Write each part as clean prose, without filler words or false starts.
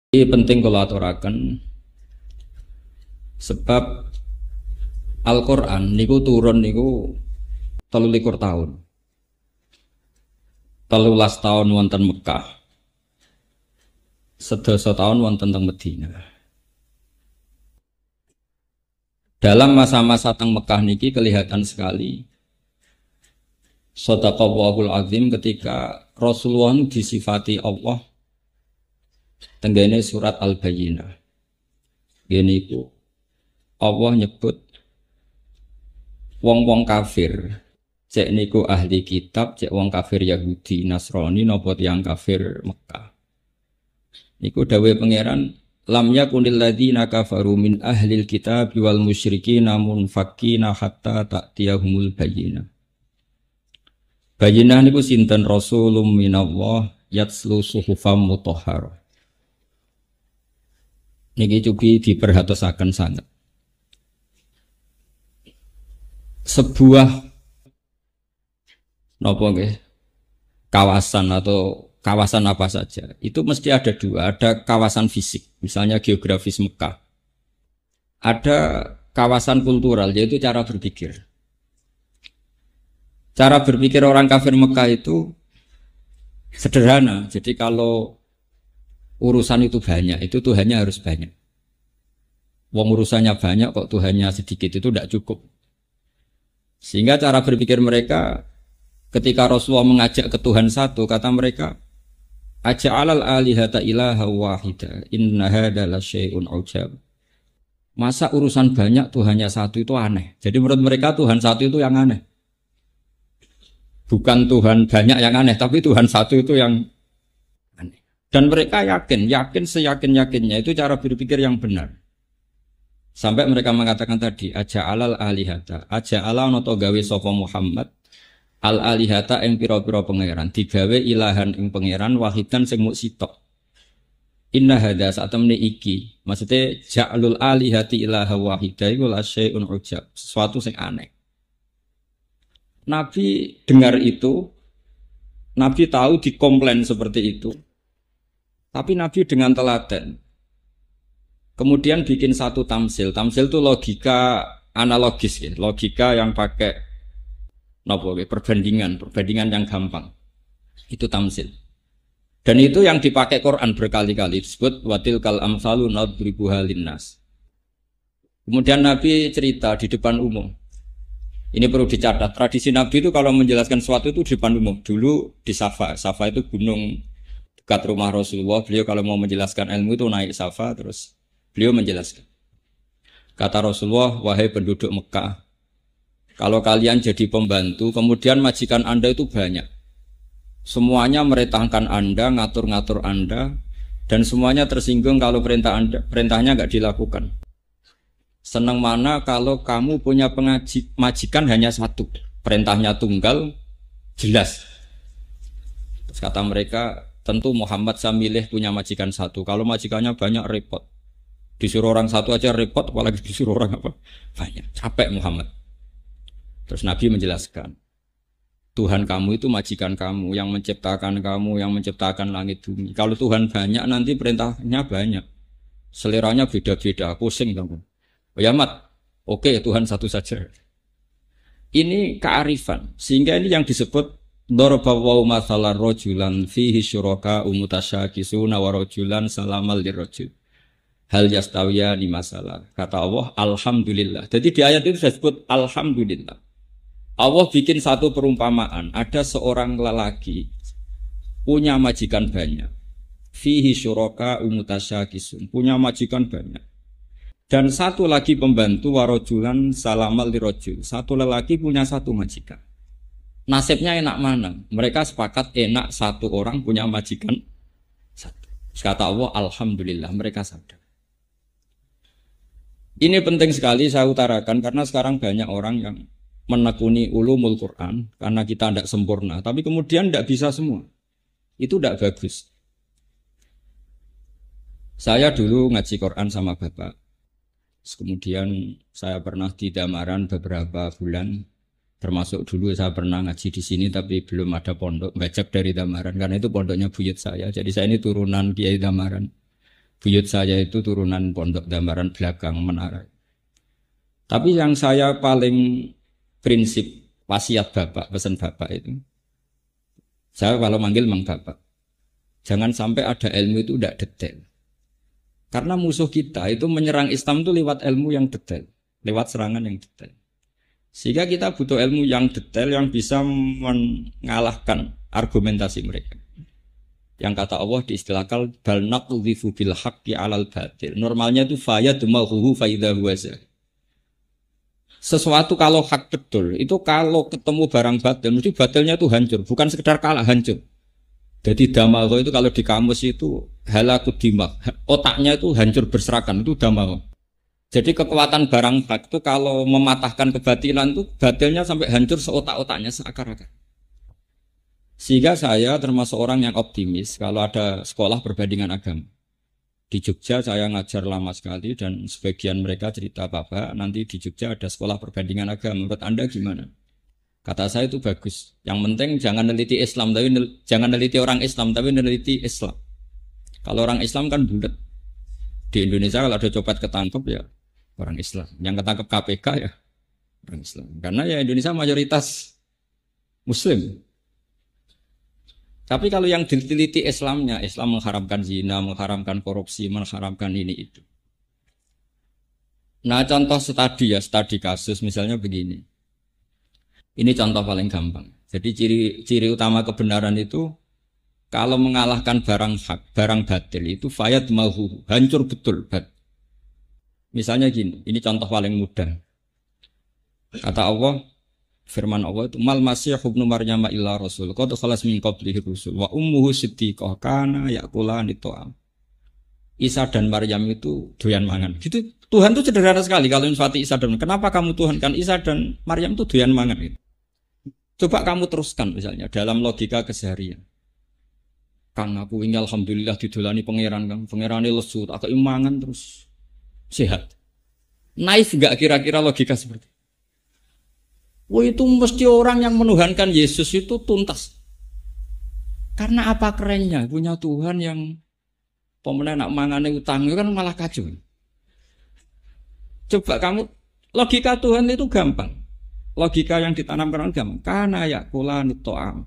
Ini penting kalau aturaken sebab Al-Qur'an niku turun niku 23 tahun. 13 tahun wonten Mekah. Sedasa tahun wonten teng Madinah. Dalam masa-masa teng Mekah niki kelihatan sekali Shadaqallahul Azim ketika Rasulullah disifati Allah tenggene surat Al-Bayyinah. Gini iku Allah nyebut wong-wong kafir, cek niku ahli kitab, cek wong kafir Yahudi, Nasrani, napa tiyang kafir Mekah. Niku dawuh pangeran, lam yakunil ladzina kafaru min ahlil kitab wal musyrikin munfakkina hatta ta'tiyahumul bayyinah. Bayyinah niku sinten rasulum minallah yatslu suhufam mutahharah. Niki cukup diperhatosaken sangat. Sebuah nopo nggih kawasan atau kawasan apa saja itu mesti ada dua, ada kawasan fisik misalnya geografis Mekah, ada kawasan kultural yaitu cara berpikir. Cara berpikir orang kafir Mekah itu sederhana, jadi kalau urusan itu banyak, itu Tuhannya harus banyak. Wong urusannya banyak kok Tuhannya sedikit, itu tidak cukup. Sehingga cara berpikir mereka ketika Rasulullah mengajak ke Tuhan satu, kata mereka, aja'alal alihata ilaha wahida inna hadza lasyai'un ujab. Masa urusan banyak Tuhannya satu itu aneh. Jadi menurut mereka Tuhan satu itu yang aneh. Bukan Tuhan banyak yang aneh, tapi Tuhan satu itu yang aneh. Dan mereka yakin seyakin-yakinnya itu cara berpikir yang benar. Sampai mereka mengatakan tadi, aja'alal alihata, aja'ala noto gawe sapa Muhammad al alihata ing pira-pira pangeran, digawe ilahan ing pangeran wahidan sing muk sitok. Inna hadza satamne iki, maksudnya ja'alul alihati ilaha wahida iku la syai'un ujab, sesuatu sing aneh. Nabi dengar itu, Nabi tahu dikomplain seperti itu, tapi Nabi dengan telaten kemudian bikin satu tamsil. Tamsil itu logika analogis, ya. Logika yang pakai perbandingan yang gampang. Itu tamsil. Dan itu yang dipakai Quran berkali-kali disebut watil kal amsalu nadribuha linnas. Kemudian Nabi cerita di depan umum. Ini perlu dicatat. Tradisi Nabi itu kalau menjelaskan sesuatu itu di depan umum. Dulu di Safa. Safa itu gunung dekat rumah Rasulullah. Beliau kalau mau menjelaskan ilmu itu naik Safa terus beliau menjelaskan. Kata Rasulullah, wahai penduduk Mekah, kalau kalian jadi pembantu, kemudian majikan Anda itu banyak. Semuanya merintahkan Anda, ngatur-ngatur Anda, dan semuanya tersinggung kalau perintahnya nggak dilakukan. Senang mana kalau kamu punya majikan hanya satu, perintahnya tunggal, jelas. Terus kata mereka, tentu Muhammad saya milih punya majikan satu. Kalau majikannya banyak repot. Disuruh orang satu aja repot, apalagi disuruh orang apa? Banyak, capek Muhammad. Terus Nabi menjelaskan, Tuhan kamu itu majikan kamu, yang menciptakan kamu, yang menciptakan langit bumi. Kalau Tuhan banyak, nanti perintahnya banyak. Seleranya beda-beda, pusing kamu. Oh ya Mat, oke Tuhan satu saja. Ini kearifan, sehingga ini yang disebut Darabawu mathalan rajulan fihi syuraka umutasyakisuna wa rajulan salamal lirrajul. Hal yastawiya ni masalah. Kata Allah, alhamdulillah. Jadi di ayat itu disebut alhamdulillah. Allah bikin satu perumpamaan. Ada seorang lelaki punya majikan banyak. Fihi syuraka umutasyakisun. Punya majikan banyak. Dan satu lagi pembantu warojulan salamal lirojul. Satu lelaki punya satu majikan. Nasibnya enak mana? Mereka sepakat enak satu orang punya majikan satu. Kata Allah, alhamdulillah. Mereka sadar. Ini penting sekali saya utarakan karena sekarang banyak orang yang menekuni ulumul Quran karena kita tidak sempurna, tapi kemudian tidak bisa semua. Itu tidak bagus. Saya dulu ngaji Quran sama Bapak. Kemudian saya pernah di Damaran beberapa bulan, termasuk dulu saya pernah ngaji di sini tapi belum ada pondok, bajak dari Damaran karena itu pondoknya buyut saya. Jadi saya ini turunan Kiai Damaran. Buyut saya itu turunan pondok Dambaran belakang menara. Tapi yang saya paling prinsip wasiat bapak, pesan bapak itu, saya kalau manggil mang bapak, jangan sampai ada ilmu itu tidak detail. Karena musuh kita itu menyerang Islam itu lewat ilmu yang detail, lewat serangan yang detail. Sehingga kita butuh ilmu yang detail yang bisa mengalahkan argumentasi mereka. Yang kata Allah diistilahkan bal naqdhifu bil haqqi 'alal batil. Normalnya itu fayadmahu fa idza huwa zahir. Sesuatu kalau hak betul, itu kalau ketemu barang batil, mesti batilnya itu hancur, bukan sekedar kalah, hancur. Jadi damagha itu kalau di kamus itu halakud dimag, otaknya itu hancur berserakan, itu damagha. Jadi kekuatan barang hak itu kalau mematahkan kebatilan itu batilnya sampai hancur seotak-otaknya, seakar-akar. Sehingga saya termasuk orang yang optimis kalau ada sekolah perbandingan agama. Di Jogja saya ngajar lama sekali dan sebagian mereka cerita Bapak nanti di Jogja ada sekolah perbandingan agama. Menurut Anda gimana? Kata saya itu bagus. Yang penting jangan neliti Islam, tapi jangan neliti orang Islam, tapi neliti Islam. Kalau orang Islam kan bulat. Di Indonesia kalau ada copet ketangkep ya orang Islam. Yang ketangkep KPK ya orang Islam. Karena ya Indonesia mayoritas Muslim. Tapi kalau yang diteliti Islamnya, Islam mengharamkan zina, mengharamkan korupsi, mengharamkan ini itu. Nah contoh studi kasus misalnya begini. Ini contoh paling gampang. Jadi ciri utama kebenaran itu kalau mengalahkan barang hak, barang batil itu fayad mahu, hancur betul. Misalnya gini, ini contoh paling mudah. Kata Allah, firman Allah itu mal masih ibnu maryam illa rasul qad khalas min qablihi rusul wa ummuhu siddiqah kana yaqulani ta'am. Isa dan Maryam itu doyan mangan. Gitu. Tuhan itu sederhana sekali kalau nyifati Isa dan kenapa kamu Tuhan kan Isa dan Maryam itu doyan mangan gitu. Coba kamu teruskan misalnya dalam logika keseharian. Kang aku ini alhamdulillah didolani pangeran Kang. Pangerane lesu tak mangan terus sehat. Naif enggak kira-kira logika seperti itu? Wah itu mesti orang yang menuhankan Yesus itu tuntas. Karena apa kerennya punya Tuhan yang pemenang nak mangane utang itu kan malah kacau. Coba kamu logika Tuhan itu gampang. Logika yang ditanamkan gampang. Karena ya kulani to'am.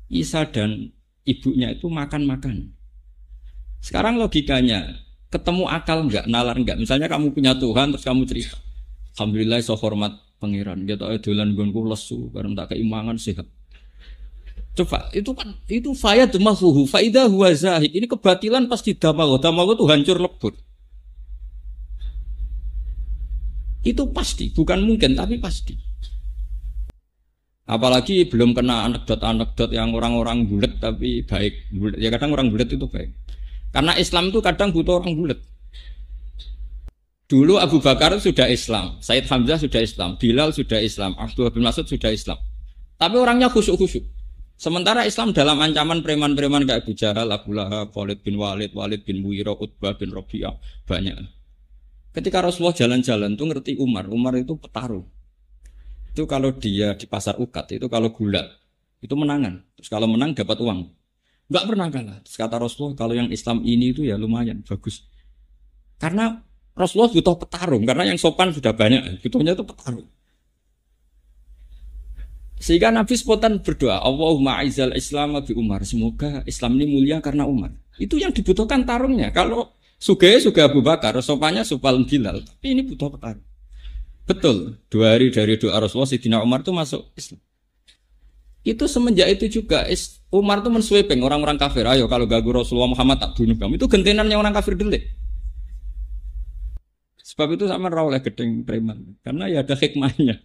Isa dan ibunya itu makan-makan. Sekarang logikanya ketemu akal enggak, nalar enggak. Misalnya kamu punya Tuhan terus kamu cerita. Alhamdulillah so hormat pangeran, dia tak dolan gonku lesu, bareng tak keimangan sehat. Coba itu kan itu fayad mahuhu, faidah huwa zahid. Ini kebatilan pasti damago itu hancur lebur. Itu pasti, bukan mungkin tapi pasti. Apalagi belum kena anekdot-anekdot yang orang-orang bulat tapi baik. Bulet. Ya kadang orang bulat itu baik. Karena Islam itu kadang butuh orang bulat. Dulu Abu Bakar sudah Islam, Said Hamzah sudah Islam, Bilal sudah Islam, Abdullah bin Mas'ud sudah Islam. Tapi orangnya khusyuk-khusyuk. Sementara Islam dalam ancaman preman-preman kayak Abu Jahal, Abu Lahab, Khalid bin Walid, Walid bin Mughirah, Utbah bin Rabi'ah, banyak. Ketika Rasulullah jalan-jalan tuh ngerti Umar itu petarung. Itu kalau dia di pasar ukat, itu kalau gula, itu menangan. Terus kalau menang dapat uang. Enggak pernah kalah. Terus kata Rasulullah, kalau yang Islam ini itu ya lumayan, bagus. Karena Rasulullah butuh petarung, karena yang sopan sudah banyak, butuhnya itu petarung. Sehingga Nabi spontan berdoa, Allahumma aizal Islam bi Umar, semoga Islam ini mulia karena Umar. Itu yang dibutuhkan tarungnya. Kalau Sugih Abu Bakar, sopannya sopal Bilal, tapi ini butuh petarung. Betul, 2 hari dari doa Rasulullah, Sayyidina Umar itu masuk Islam. Itu semenjak itu juga Umar itu mensweeping orang-orang kafir, ayo kalau ganggu Rasulullah Muhammad tak bunuh kamu. Itu gentenannya orang kafir delik. Sebab itu sama oleh gedeng preman. Karena ya ada hikmahnya.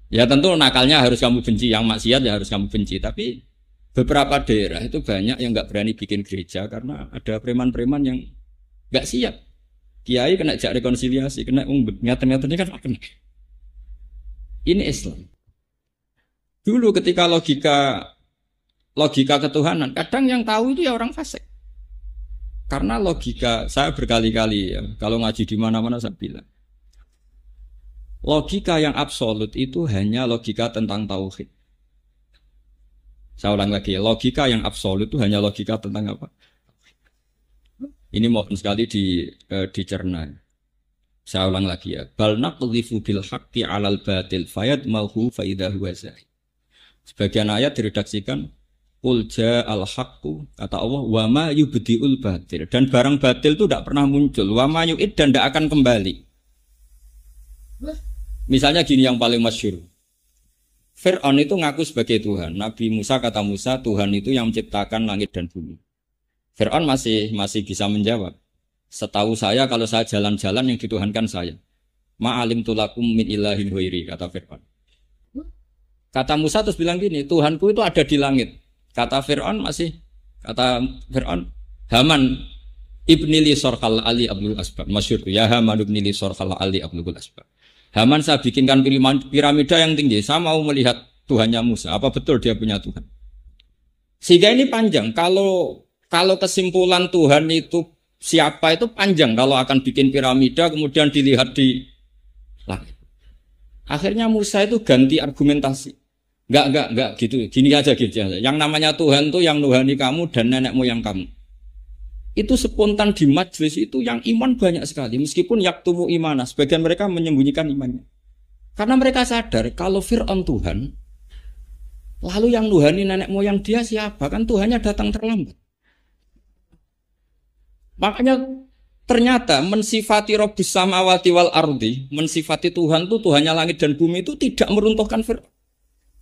Ya tentu nakalnya harus kamu benci, yang maksiat ya harus kamu benci. Tapi beberapa daerah itu banyak yang nggak berani bikin gereja karena ada preman-preman yang nggak siap. Kiai kena jak rekonsiliasi, kena umbet. Nyata-nyata ini kan kena. Ini Islam. Dulu ketika logika ketuhanan, kadang yang tahu itu ya orang fasik. Karena logika, saya berkali-kali ya, kalau ngaji di mana-mana saya bilang. Logika yang absolut itu hanya logika tentang tauhid. Saya ulang lagi, logika yang absolut itu hanya logika tentang apa? Ini mohon sekali dicerna. Saya ulang lagi ya. Bal naqdhifu bil haqqi 'alal batil fayadmahu fa idza huwa zahid. Sebagian ayat diredaksikan qul ja'al haqqu, kata Allah, wa ma yubdiul batil, dan barang batil itu tidak pernah muncul, wa ma yu'id, dan tidak akan kembali. Misalnya gini yang paling masyhur. Fir'aun itu ngaku sebagai Tuhan. Nabi Musa kata Musa, Tuhan itu yang menciptakan langit dan bumi. Fir'aun masih bisa menjawab. Setahu saya kalau saya jalan-jalan yang dituhankan saya. Ma'alim tulakum min ilahin huiri, kata Fir'aun. Kata Musa terus bilang gini, Tuhanku itu ada di langit. Kata Fir'aun, Haman ibni li sorhal ali abdul asbab. Masyhur itu, ya Haman ibni li sorhal ali abdul asbab. Haman, saya bikinkan piramida yang tinggi, saya mau melihat Tuhannya Musa. Apa betul dia punya Tuhan? Sehingga ini panjang. Kalau kesimpulan Tuhan itu siapa itu panjang. Kalau akan bikin piramida kemudian dilihat di langit. Akhirnya Musa itu ganti argumentasi. Enggak gitu. Gini aja gitu. Yang namanya Tuhan tuh yang nuhani kamu dan nenek moyang kamu. Itu spontan di majlis itu yang iman banyak sekali. Meskipun yaktumu imana, sebagian mereka menyembunyikan imannya. Karena mereka sadar kalau Fir'aun Tuhan, lalu yang nuhani nenek moyang dia siapa? Kan Tuhannya datang terlambat. Makanya ternyata mensifati Rabbus samawati wal ardi, mensifati Tuhan itu Tuhannya langit dan bumi itu tidak meruntuhkan Fir'aun.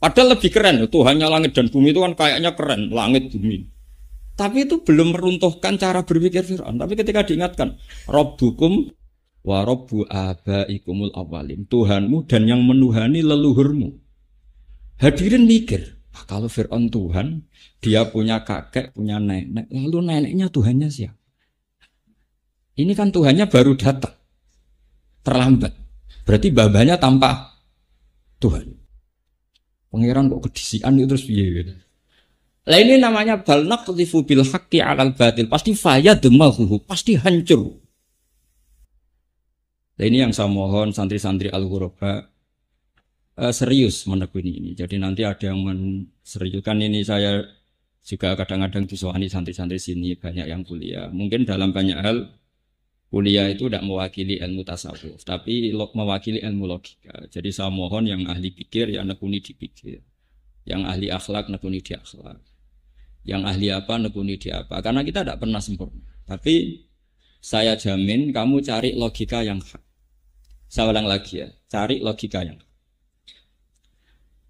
Padahal lebih keren, Tuhannya langit dan bumi itu kan kayaknya keren, langit bumi. Tapi itu belum meruntuhkan cara berpikir Fir'aun. Tapi ketika diingatkan, Rabbukum wa Rabbu abaikumul awalin, Tuhanmu dan yang menuhani leluhurmu. Hadirin mikir, kalau Fir'aun Tuhan, dia punya kakek, punya nenek, lalu neneknya Tuhannya siapa? Ini kan Tuhannya baru datang, terlambat. Berarti babanya tanpa Tuhan. Pangeran kok kedisian itu terus piye gitu. Lah ini namanya bal naqdhifu bil haqqi 'alal batil, pasti fayadmahu, pasti hancur. Nah ini yang saya mohon santri-santri Al-Ghuraba serius menekuni ini. Jadi nanti ada yang seriuskan ini, saya juga kadang-kadang disowani santri-santri sini banyak yang kuliah. Mungkin dalam banyak hal kuliah itu tidak mewakili ilmu tasawuf, tapi mewakili ilmu logika. Jadi saya mohon yang ahli pikir ya nekuni di pikir, yang ahli akhlak nekuni di akhlak, yang ahli apa nekuni di apa. Karena kita tidak pernah sempurna. Tapi saya jamin kamu cari logika yang hak. Saya ulang lagi ya, cari logika yang hak.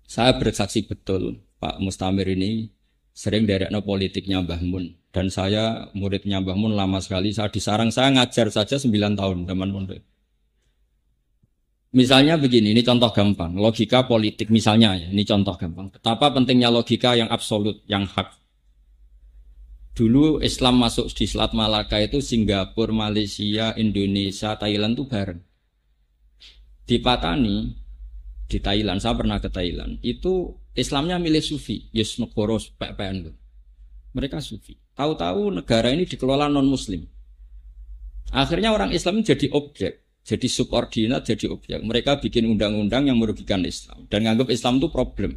Saya bersaksi betul Pak Mustamir ini sering derekno politiknya Mbah Mun. Dan saya muridnya Mbah Mun lama sekali. Saya disarang, saya ngajar saja 9 tahun zaman pondok. Misalnya begini, ini contoh gampang. Logika politik misalnya ya, ini contoh gampang. Betapa pentingnya logika yang absolut, yang hak. Dulu Islam masuk di Selat Malaka itu Singapura, Malaysia, Indonesia, Thailand itu bareng. Di Patani, di Thailand, saya pernah ke Thailand. Itu Islamnya milih Sufi, yes negara PPN. Mereka Sufi. Tahu-tahu negara ini dikelola non-Muslim. Akhirnya orang Islam jadi objek, jadi subordinat, jadi objek. Mereka bikin undang-undang yang merugikan Islam dan nganggap Islam itu problem.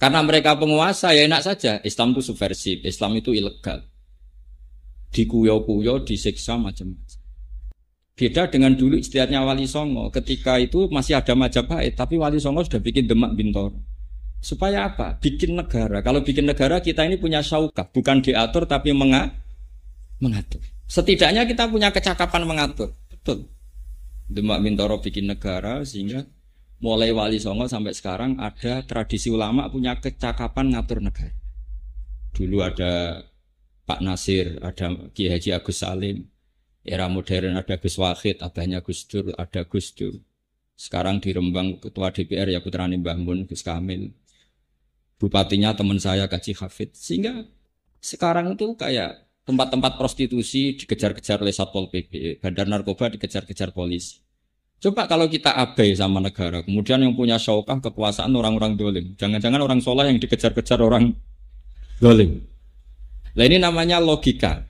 Karena mereka penguasa ya enak saja. Islam itu subversif, Islam itu ilegal. Dikuyo-kuyo, disiksa macam-macam. Beda dengan dulu istiadatnya Wali Songo. Ketika itu masih ada Majapahit, tapi Wali Songo sudah bikin Demak Bintoro. Supaya apa? Bikin negara. Kalau bikin negara kita ini punya syaukah, bukan diatur tapi mengatur. Setidaknya kita punya kecakapan mengatur. Betul. Demak Bintoro bikin negara sehingga mulai Wali Songo sampai sekarang ada tradisi ulama punya kecakapan ngatur negara. Dulu ada Pak Nasir, ada Kiai Haji Agus Salim. Era modern ada Gus Wahid, abahnya Gus Dur, ada Gus Dur. Sekarang di Rembang ketua DPR ya putrane Mbah Mun, Gus Kamil. Bupatinya teman saya Kaji Hafid. Sehingga sekarang itu kayak tempat-tempat prostitusi dikejar-kejar oleh Satpol PP, bandar narkoba dikejar-kejar polisi. Coba kalau kita abai sama negara, kemudian yang punya syaukah kekuasaan orang-orang dolim. Jangan-jangan orang soleh yang dikejar-kejar orang dolim. Nah ini namanya logika.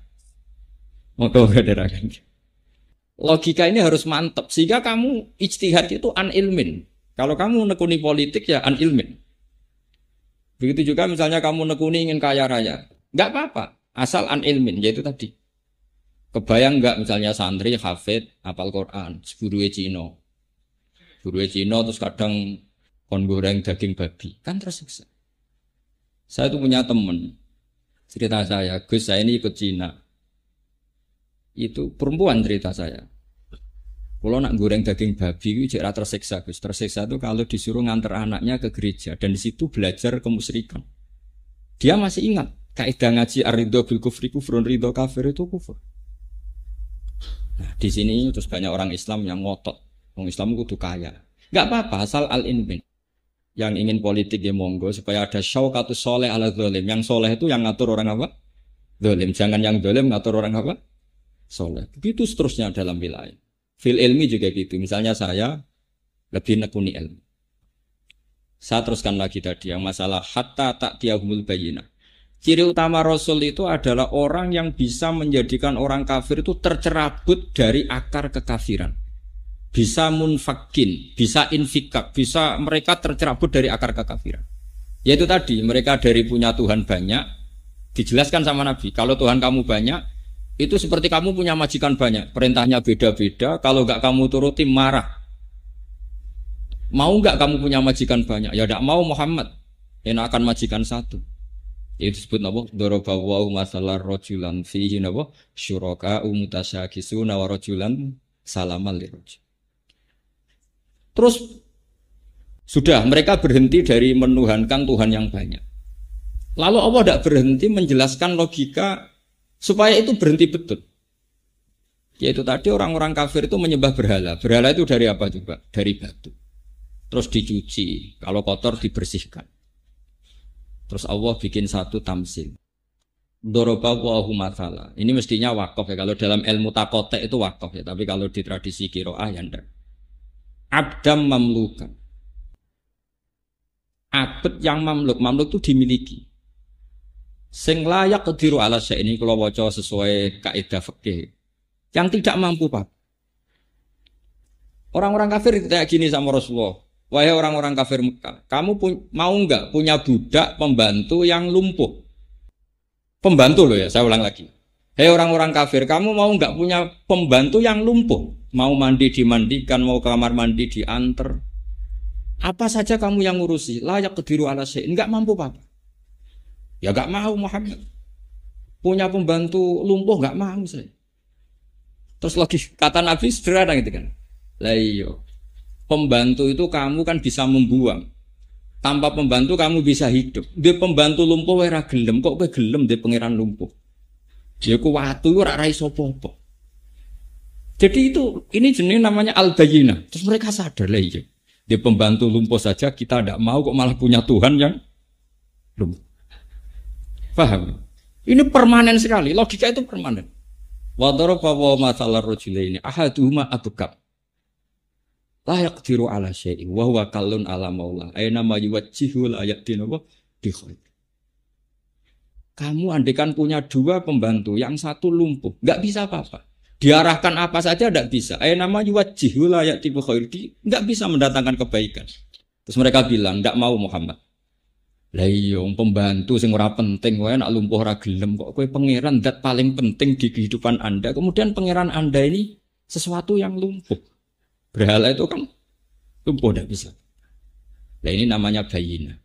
Logika ini harus mantap sehingga kamu ijtihad itu an ilmin. Kalau kamu nekuni politik ya an ilmin. Begitu juga misalnya kamu nekuni ingin kaya raya, nggak apa-apa, asal an ilmin, yaitu tadi. Kebayang nggak misalnya santri hafid apal Quran, guru Cina. Guru Cina terus kadang kon goreng daging babi, kan tersiksa. Saya tuh punya temen, cerita saya, Gus saya ini ikut Cina. Itu perempuan cerita saya. Kalau nak goreng daging babi itu jadi tersiksa, Gus. Tersiksa itu kalau disuruh nganter anaknya ke gereja dan di situ belajar kemusyrikan. Dia masih ingat kaidah ngaji ar-ridho bil kufri kufrun, ridho kafir itu kufur. Nah, di sini terus banyak orang Islam yang ngotot. Orang Islam kudu kaya. Enggak apa-apa asal al-inmin. Yang ingin politik ya monggo supaya ada syaukatus soleh ala zalim. Yang soleh itu yang ngatur orang apa? Zalim. Jangan yang zalim ngatur orang apa? Soleh. Begitu seterusnya dalam wilayah. Fil ilmi juga gitu. Misalnya saya lebih nekuni ilmu. Saya teruskan lagi tadi yang masalah hatta ta'tiyahumul bayyinah. Ciri utama Rasul itu adalah orang yang bisa menjadikan orang kafir itu tercerabut dari akar kekafiran. Bisa munfakin, bisa infikak, bisa mereka tercerabut dari akar kekafiran. Yaitu tadi, mereka dari punya Tuhan banyak, dijelaskan sama Nabi, kalau Tuhan kamu banyak, itu seperti kamu punya majikan banyak, perintahnya beda-beda, kalau enggak kamu turuti marah. Mau enggak kamu punya majikan banyak? Ya enggak mau Muhammad, enakan majikan satu. Itu disebut napa? Darabahu masalah rajulan fihi napa? Syuraka mutasyakisuna wa rajulan salaman lirajul. Terus sudah mereka berhenti dari menuhankan Tuhan yang banyak. Lalu Allah tidak berhenti menjelaskan logika supaya itu berhenti betul. Yaitu tadi orang-orang kafir itu menyembah berhala. Berhala itu dari apa juga? Dari batu. Terus dicuci, kalau kotor dibersihkan. Terus Allah bikin satu tamsil. Dorobahu mathala. Ini mestinya wakaf ya. Kalau dalam ilmu takotek itu wakaf ya. Tapi kalau di tradisi qiraah ya enggak. Abdam mamlukan. Abd yang mamluk. Mamluk itu dimiliki. Sing layak kediru ala syai' ini kalau waca sesuai kaidah fikih. Yang tidak mampu Pak. Orang-orang kafir kayak gini sama Rasulullah. Wahai orang-orang kafir Mekah, kamu mau enggak punya budak pembantu yang lumpuh? Pembantu loh ya, saya ulang lagi. Hei orang-orang kafir, kamu mau enggak punya pembantu yang lumpuh? Mau mandi dimandikan, mau kamar mandi diantar. Apa saja kamu yang ngurusi, layak kediru ala syai', enggak mampu Pak. Ya enggak mau Muhammad. Punya pembantu lumpuh enggak mau saya. Terus lagi kata Nabi sederhana gitu kan. Lah iya. Pembantu itu kamu kan bisa membuang. Tanpa pembantu kamu bisa hidup. Dia pembantu lumpuh ora gelem, kok kowe gelem dia pangeran lumpuh. Ya ku watu ora ra iso apa-apa. Jadi itu ini jenis namanya al-bayyinah. Terus mereka sadar lah iya. Dia pembantu lumpuh saja kita tidak mau kok malah punya Tuhan yang lumpuh. Paham? Ini permanen sekali, logika itu permanen. Wa daraba wa masalar rajulaini ahaduhuma abkab. Layak tiru ala syai'in wa huwa kallun ala maula aina ma yuwajjihu la ya'tin wa bi khair. Kamu andekan punya dua pembantu, yang satu lumpuh, enggak bisa apa-apa. Diarahkan apa saja enggak bisa. Aina ma yuwajjihu la ya'tin bi khair, enggak bisa mendatangkan kebaikan. Terus mereka bilang, enggak mau Muhammad. Lah iya pembantu sing ora penting wae nek lumpuh ora gelem kok kowe pangeran zat paling penting di kehidupan Anda. Kemudian pangeran Anda ini sesuatu yang lumpuh. Berhala itu kan lumpuh tidak bisa. Nah ini namanya bayina.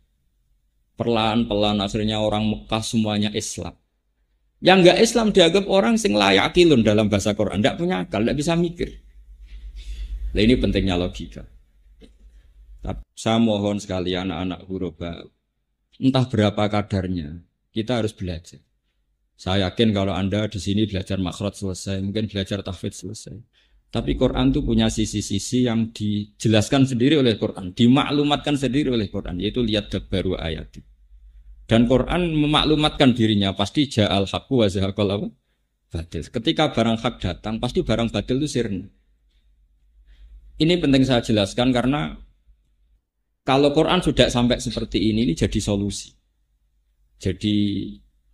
Perlahan-pelan akhirnya orang Mekah semuanya Islam. Yang enggak Islam dianggap orang sing layak akilun dalam bahasa Quran. Tidak punya akal, tidak bisa mikir. Nah ini pentingnya logika. Saya mohon sekali anak-anak huruf baru. Entah berapa kadarnya, kita harus belajar. Saya yakin kalau Anda di sini belajar makhraj selesai, mungkin belajar tahfidz selesai. Tapi Quran itu punya sisi-sisi yang dijelaskan sendiri oleh Quran, dimaklumatkan sendiri oleh Quran, yaitu lihat baru ayat. Dan Quran memaklumatkan dirinya, pasti ja'al haqqu wa zahaqal batil. Ketika barang hak datang, pasti barang batil itu sirna. Ini penting saya jelaskan karena kalau Quran sudah sampai seperti ini jadi solusi. Jadi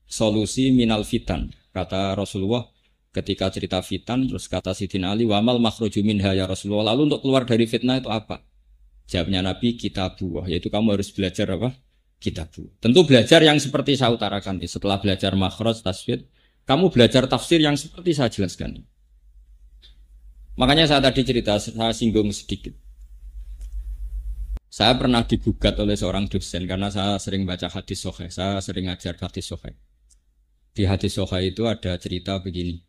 solusi minal fitan, kata Rasulullah. Ketika cerita fitan, terus kata Sidin Ali, wamal makhruju minha ya Rasulullah. Lalu untuk keluar dari fitnah itu apa? Jawabnya Nabi, kitabuh. Yaitu kamu harus belajar apa? Kitabuh. Tentu belajar yang seperti saya utarakan. Setelah belajar makhraj, tasfid, Kamu belajar tafsir yang seperti saya jelaskan. Makanya saya tadi cerita, saya singgung sedikit. Saya pernah digugat oleh seorang dosen karena saya sering baca hadis sahih, saya sering ngajar hadis sahih. Di hadis sahih itu ada cerita begini.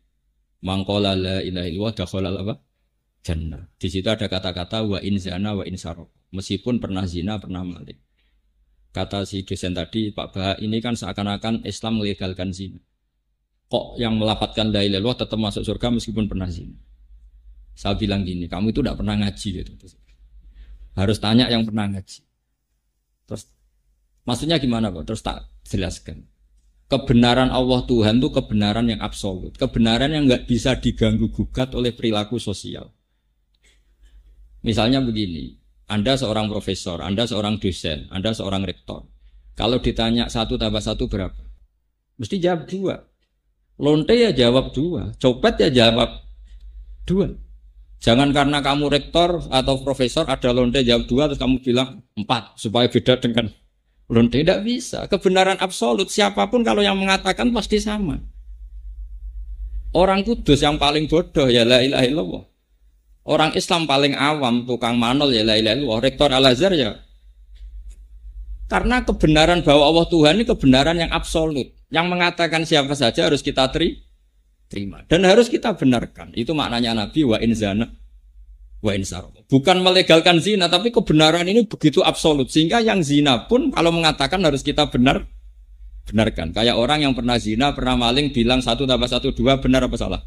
Mangqala la ilaha illallah dakhalal apa? Jannah. Di situ ada kata-kata wa in zana wa in saraq. Meskipun pernah zina, pernah maling. Kata si dosen tadi, Pak Bah, ini kan seakan-akan Islam melegalkan zina. Kok yang melapatkan la ilaha illallah tetap masuk surga meskipun pernah zina? Saya bilang gini, kamu itu tidak pernah ngaji gitu. Harus tanya yang pernah ngaji. Terus maksudnya gimana Pak? Terus tak jelaskan. Kebenaran Allah Tuhan itu kebenaran yang absolut. Kebenaran yang nggak bisa diganggu gugat oleh perilaku sosial. Misalnya begini, Anda seorang profesor, Anda seorang dosen, Anda seorang rektor. Kalau ditanya 1 tambah 1 berapa? Mesti jawab 2. Lonte ya jawab 2. Copet ya jawab 2. Jangan karena kamu rektor atau profesor ada lonte jawab 2 terus kamu bilang 4 supaya beda dengan lonte. Tidak bisa. Kebenaran absolut siapapun kalau yang mengatakan pasti sama. Orang kudus yang paling bodoh ya la ilaha illallah. Orang Islam paling awam tukang manol ya la ilaha illallah. Rektor Al-Azhar ya. Karena kebenaran bahwa Allah Tuhan ini kebenaran yang absolut. Yang mengatakan siapa saja harus kita terima dan harus kita benarkan. Itu maknanya Nabi wa in zana wa in saraq. Bukan melegalkan zina, tapi kebenaran ini begitu absolut sehingga yang zina pun kalau mengatakan harus kita benarkan. Kayak orang yang pernah zina, pernah maling bilang 1 tambah 1 2, benar apa salah?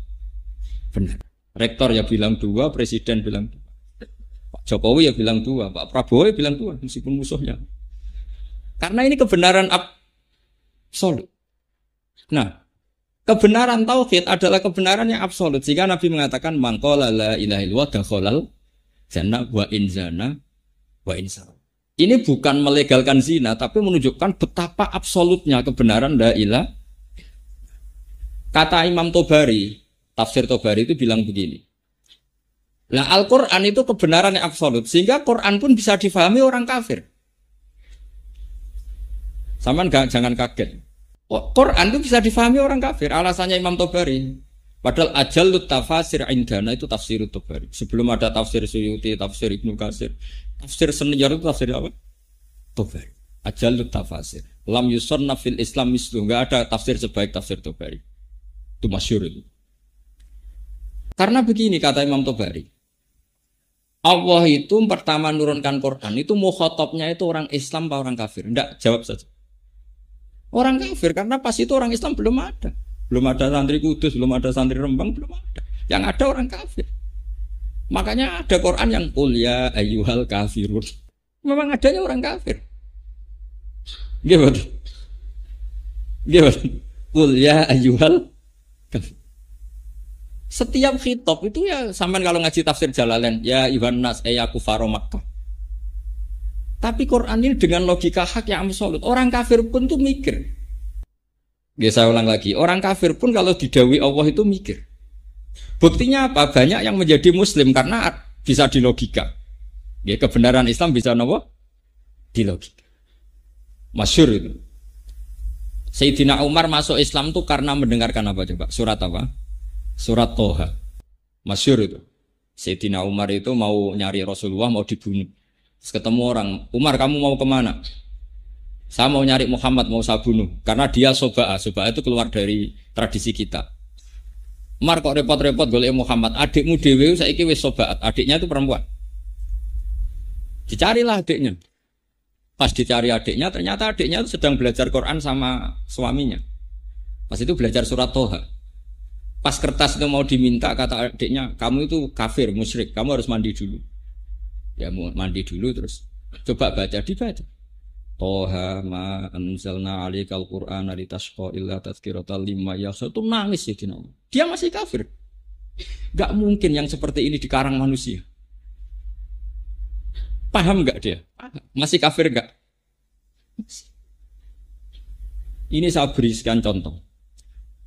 Benar. Rektor ya bilang 2, presiden bilang 2. Pak Jokowi ya bilang 2, Pak Prabowo ya bilang 2 meskipun musuhnya. Karena ini kebenaran absolut. Nah, kebenaran tauhid adalah kebenaran yang absolut. Sehingga Nabi mengatakan mangqala la ilaha illallah dakhalal jannah wa in zana wa in saraq. Ini bukan melegalkan zina tapi menunjukkan betapa absolutnya kebenaran la ilaha. Kata Imam Tobari, tafsir Tobari itu bilang begini. Lah Al-Qur'an itu kebenaran yang absolut sehingga Quran pun bisa difahami orang kafir. Saman jangan kaget. Quran itu bisa difahami orang kafir. Alasannya Imam Tobari. Padahal ajallut tafasir indana itu tafsir Tobari. Sebelum ada tafsir Suyuti, tafsir Ibnu Katsir, tafsir senior itu tafsir apa? Tobari. Ajallut tafasir. Lam yusarna fil Islam mislu. Enggak ada tafsir sebaik tafsir Tobari. Itu masyhur itu. Karena begini kata Imam Tobari. Allah itu pertama nurunkan Quran itu mukhatabnya itu orang Islam apa orang kafir? Enggak, jawab saja. Orang kafir karena pas itu orang Islam belum ada. Belum ada santri Kudus, belum ada santri Rembang, belum ada. Yang ada orang kafir. Makanya ada Quran yang qul ya ayyuhal kafirun. Memang adanya orang kafir. Gimana? Gimana? Qul ya ayyuhal kafir. Setiap khitab itu ya sampean kalau ngaji tafsir Jalalain ya Ibn Nas ya kufar Makkah. Tapi Quran ini dengan logika hak yang absolut. Orang kafir pun tuh mikir. Saya ulang lagi. Orang kafir pun kalau didhawuhi Allah itu mikir. Buktinya apa? Banyak yang menjadi muslim karena bisa dilogika. Kebenaran Islam bisa apa? Dilogika. Masyhur itu. Sayyidina Umar masuk Islam tuh karena mendengarkan apa coba? Surat apa? Surat Toha. Masyhur itu. Sayyidina Umar itu mau nyari Rasulullah, mau dibunuh. Terus ketemu orang, Umar kamu mau kemana? Saya mau nyari Muhammad, mau saya bunuh. Karena dia soba'ah. Soba'ah itu keluar dari tradisi kita. Umar kok repot-repot golek Muhammad. Adikmu dewe saiki wis soba'at. Adiknya itu perempuan. Dicarilah adiknya. Pas dicari adiknya, ternyata adiknya itu sedang belajar Quran sama suaminya. Pas itu belajar surat Toha. Pas kertas itu mau diminta, kata adiknya, kamu itu kafir, musyrik. Kamu harus mandi dulu. Ya mandi dulu terus coba baca, dibaca. Toha ma anzalna alaikal qur'ana litashqa illa tadhkiratal liman yakhsha. Itu nangis ya dia masih kafir. Gak mungkin yang seperti ini dikarang manusia. Paham gak dia? Masih kafir gak? Ini saya berikan contoh.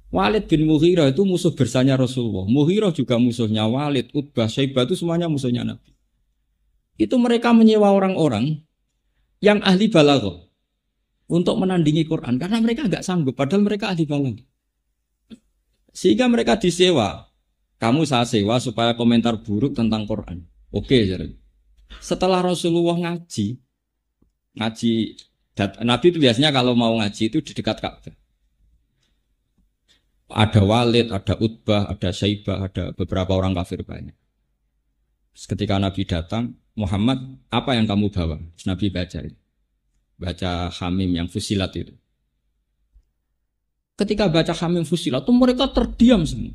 Walid bin Mughirah itu musuh bersanya Rasulullah. Mughirah juga musuhnya Walid, Utbah, Syaibah itu semuanya musuhnya Nabi. Itu mereka menyewa orang-orang yang ahli balaghah untuk menandingi Quran karena mereka enggak sanggup padahal mereka ahli balaghah. Sehingga mereka disewa. Kamu saya sewa supaya komentar buruk tentang Quran. Oke, jadi. Setelah Rasulullah ngaji, Nabi itu biasanya kalau mau ngaji itu di dekat Ka'bah. Ada Walid, ada Utbah, ada Syaibah, ada beberapa orang kafir banyak. Ketika Nabi datang, Muhammad, apa yang kamu bawa? Terus Nabi baca Hamim yang Fusilat itu. Ketika baca Hamim Fusilat itu mereka terdiam semua.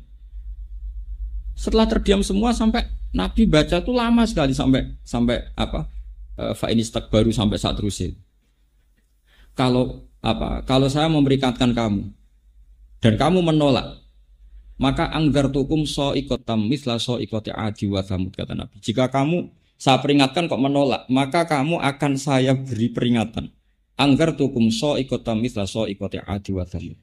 Setelah terdiam semua sampai Nabi baca itu lama sekali sampai apa? Fa'inistak baru sampai saat terusin. Kalau saya memberikan kamu dan kamu menolak, maka angdzartukum sha'iqatam mithla sha'iqati 'adi wa tsamud, kata Nabi. Jika saya peringatkan kok menolak, maka kamu akan saya beri peringatan. Angdzartukum sha'iqatam mithla sha'iqati 'adi wa tsamud.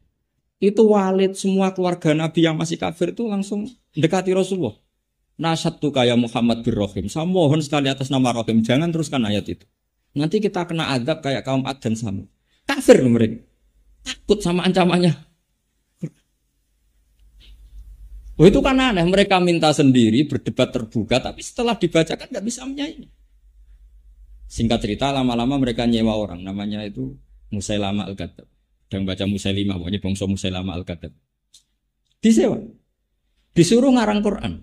Itu Walid, semua keluarga Nabi yang masih kafir itu langsung mendekati Rasulullah. Nasyattu kaya Muhammad bin Rahim. Saya mohon sekali atas nama Rahim, jangan teruskan ayat itu. Nanti kita kena azab kayak kaum Ad dan Samud. Kafir mereka. Takut sama ancamannya. Oh, itu kan aneh, mereka minta sendiri, berdebat terbuka, tapi setelah dibacakan nggak bisa menyaingi. Singkat cerita, lama-lama mereka nyewa orang, namanya itu Musailama Al-Kadzdzab. Dan baca Musailimah, pokoknya bangsa Musailama Al-Kadzdzab. Disewa. Disuruh ngarang Quran.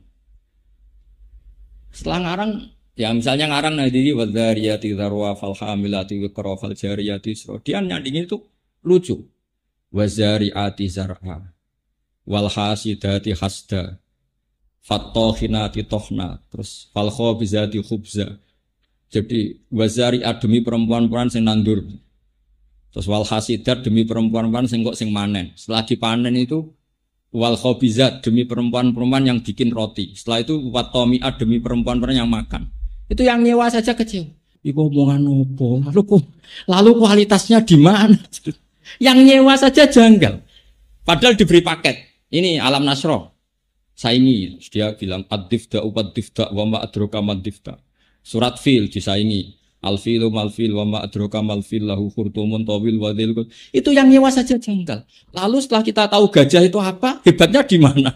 Setelah ngarang, ya misalnya ngarang nadiri wadhariyati dzarwa fal hamilati wiqra fal jariyati isra. Dia nyandingin itu lucu. Wazariati zar'a wal hasidati hasda fattokhinati tohna, terus fal khabizati khubza. Jadi wazariat demi perempuan-perempuan sing nandur, terus wal hasidat demi perempuan-perempuan sing kok sing manen. Setelah dipanen itu wal khabizat demi perempuan-perempuan yang bikin roti. Setelah itu wattomiat demi perempuan-perempuan yang makan. Itu yang nyewa saja kecil. Iku omongan opo? Lalu kualitasnya di mana? Yang nyewa saja janggal. Padahal diberi paket. Ini Alam Nasroh. Saingi. Dia bilang ad-difda ubad-difda wa ma adroka mad-difda. Surat Fil disaingi. Al-filu mal-fil wa ma adroka mal-fil lahu khurtumun tawil wa dhil. Itu yang nyewa saja janggal. Lalu setelah kita tahu gajah itu apa, hebatnya di mana?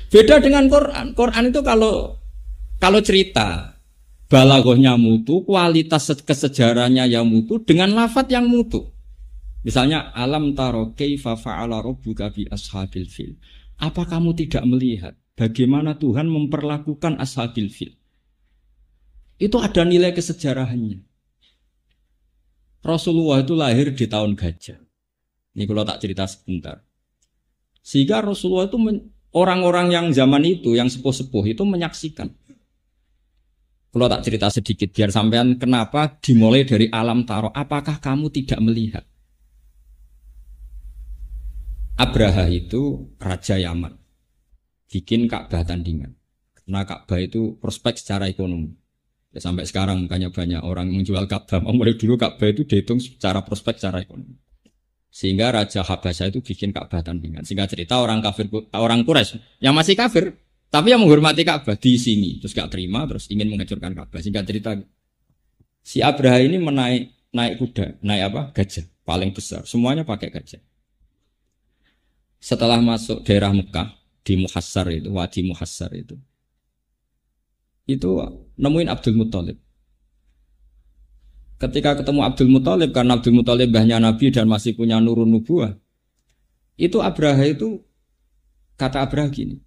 Beda dengan Quran. Quran itu kalau cerita balaghahnya mutu, kualitas kesejarahannya yang mutu dengan lafadz yang mutu. Misalnya alam taro kaifa fa'ala rabbuka bi ashabil fil. Apa kamu tidak melihat bagaimana Tuhan memperlakukan ashabil fil? Itu ada nilai kesejarahannya. Rasulullah itu lahir di tahun gajah. Ini kalau tak cerita sebentar. Sehingga Rasulullah itu orang-orang yang zaman itu, yang sepuh-sepuh itu menyaksikan. Kalau tak cerita sedikit biar sampean kenapa dimulai dari alam taro. Apakah kamu tidak melihat? Abraha itu raja Yaman. Bikin Ka'bah tandingan. Karena Ka'bah itu prospek secara ekonomi. Ya, sampai sekarang makanya banyak orang menjual Ka'bah. Mulai dulu Ka'bah itu dihitung secara prospek secara ekonomi. Sehingga Raja Habasyah itu bikin Ka'bah tandingan. Sehingga cerita orang Quraisy yang masih kafir, tapi yang menghormati Ka'bah di sini, terus gak terima, terus ingin menghancurkan Ka'bah. Sehingga cerita si Abraha ini naik kuda, naik apa? Gajah, paling besar. Semuanya pakai gajah. Setelah masuk daerah Mekah di Muhassar itu, Wadi Muhassar itu nemuin Abdul Muthalib. Ketika ketemu Abdul Muthalib, karena Abdul Muthalib mbahnya Nabi dan masih punya nurun nubuwah, itu Abraha itu kata Abraha gini,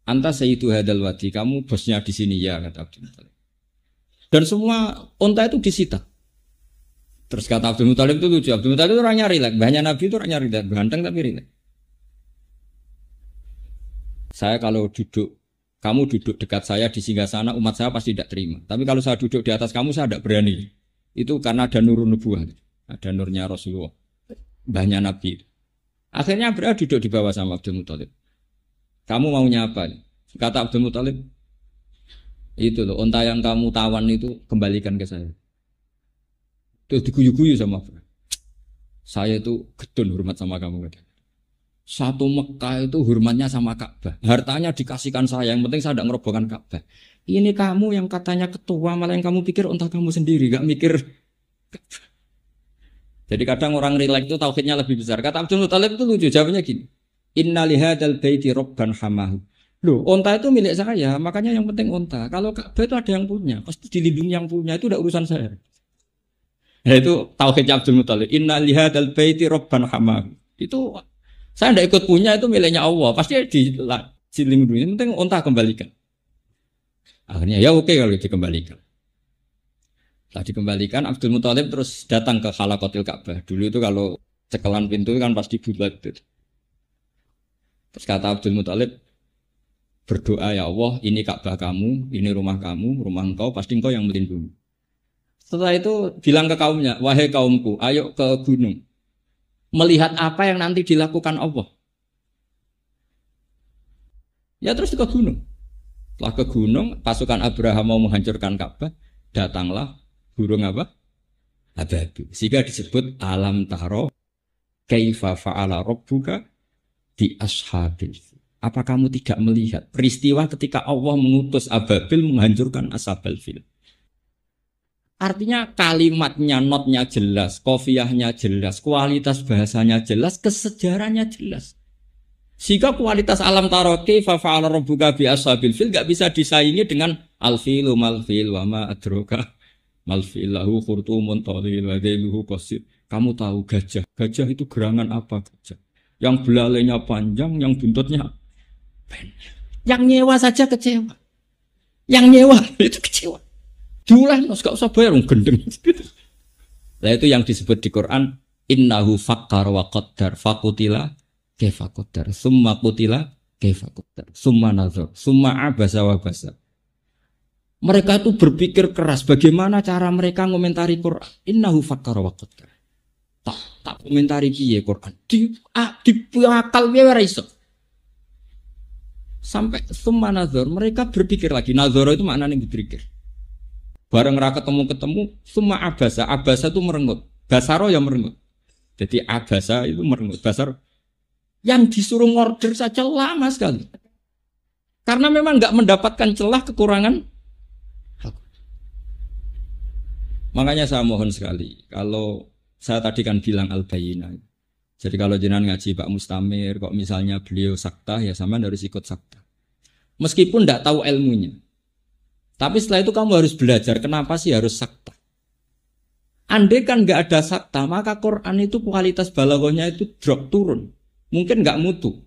anta sayyidu hadal wadi, kamu bosnya di sini ya, kata Abdul Muthalib. Dan semua unta itu disita. Terus kata Abdul Muthalib itu lucu, Abdul Muthalib itu orangnya rileks, mbahnya Nabi itu orangnya rileks, ganteng tapi rileks. Saya kalau kamu duduk dekat saya di singgasana, umat saya pasti tidak terima. Tapi kalau saya duduk di atas kamu, saya tidak berani. Itu karena ada nurun nubuwah, ada nurnya Rasulullah, mbahnya Nabi. Akhirnya Abraha duduk di bawah sama Abdul Muthalib. Kamu maunya apa? Kata Abdul Muthalib, itu loh, unta yang kamu tawan itu kembalikan ke saya. Terus diguyu-guyu sama Abraha. Saya itu gedun hormat sama kamu. Satu Mekah itu hormatnya sama Ka'bah. Hartanya dikasihkan saya, yang penting saya tidak ngerobohkan Ka'bah. Ini kamu yang katanya ketua, malah yang kamu pikir unta kamu sendiri, gak mikir. Jadi kadang orang rileks itu tauhidnya lebih besar. Kata Abdul Muthalib itu lucu, jawabnya gini. Inna lihadzal baiti rabban hamahu. Loh, onta itu milik saya, makanya yang penting onta. Kalau Ka'bah itu ada yang punya, pasti dilindungi yang punya, itu udah urusan saya. Nah, itu tauhid Abdul Muthalib. Inna lihadzal baiti rabban hamahu. Itu saya tidak ikut punya, itu miliknya Allah. Pasti dilindungi. Yang penting onta kembalikan. Akhirnya ya oke kalau dikembalikan. Setelah dikembalikan, Abdul Muthalib terus datang ke Halaqatil Ka'bah. Dulu itu kalau cekelan pintu kan pasti bulat. Terus kata Abdul Muthalib, berdoa ya Allah, ini Ka'bah kamu, ini rumah kamu, rumah engkau, pasti engkau yang melindungi. Setelah itu bilang ke kaumnya, wahai kaumku, ayo ke gunung. Melihat apa yang nanti dilakukan Allah. Ya terus ke gunung. Setelah ke gunung, pasukan Abraham mau menghancurkan Ka'bah, datanglah burung apa? Ababil. Sehingga disebut alam taro kaifa fa'ala rabbuka di ashabil. Apa kamu tidak melihat peristiwa ketika Allah mengutus ababil menghancurkan ashabil fil? Artinya kalimatnya, notnya jelas, kofiyahnya jelas, kualitas bahasanya jelas, kesejarahnya jelas. Sehingga kualitas alam taroki fa'ala rabbuka bi ashabil fil gak bisa disaingi dengan al-filu mal-fil wa ma adroka mal-filahu khurtumun tawil wa dhailuhu qasir. Kamu tahu gajah. Gajah itu gerangan apa gajah? Yang belalainya panjang, yang buntutnya pendek. Yang nyewa saja kecewa. Yang nyewa itu kecewa. Jualan, gak usah bayar, gendeng. Nah itu yang disebut di Quran, innahu fakkar wa qaddar fakutila kaifa qaddar summa qutila kaifa qaddar summa nazar summa abasa wa basa. Mereka itu berpikir keras bagaimana cara mereka ngomentari Quran. Innahu fakkar wa qaddar. Tak komentari piye Quran. Di akal piye ora iso. Sampai summa nazar, mereka berpikir lagi. Nazar itu maknanya berpikir. Bareng ra ketemu, summa abasa. Abasa itu merengut. Basaro ya merengut. Jadi abasa itu merengut. Basar yang disuruh order saja lama sekali. Karena memang enggak mendapatkan celah kekurangan. Makanya saya mohon sekali, kalau saya tadi kan bilang al-bayyinah. Jadi kalau jenengan ngaji Pak Mustamir, kok misalnya beliau sakta, ya sama harus ikut sakta. Meskipun tidak tahu ilmunya. Tapi setelah itu kamu harus belajar, kenapa sih harus sakta. Andai kan nggak ada sakta, maka Quran itu kualitas balaghahnya itu drop turun. Mungkin nggak mutu.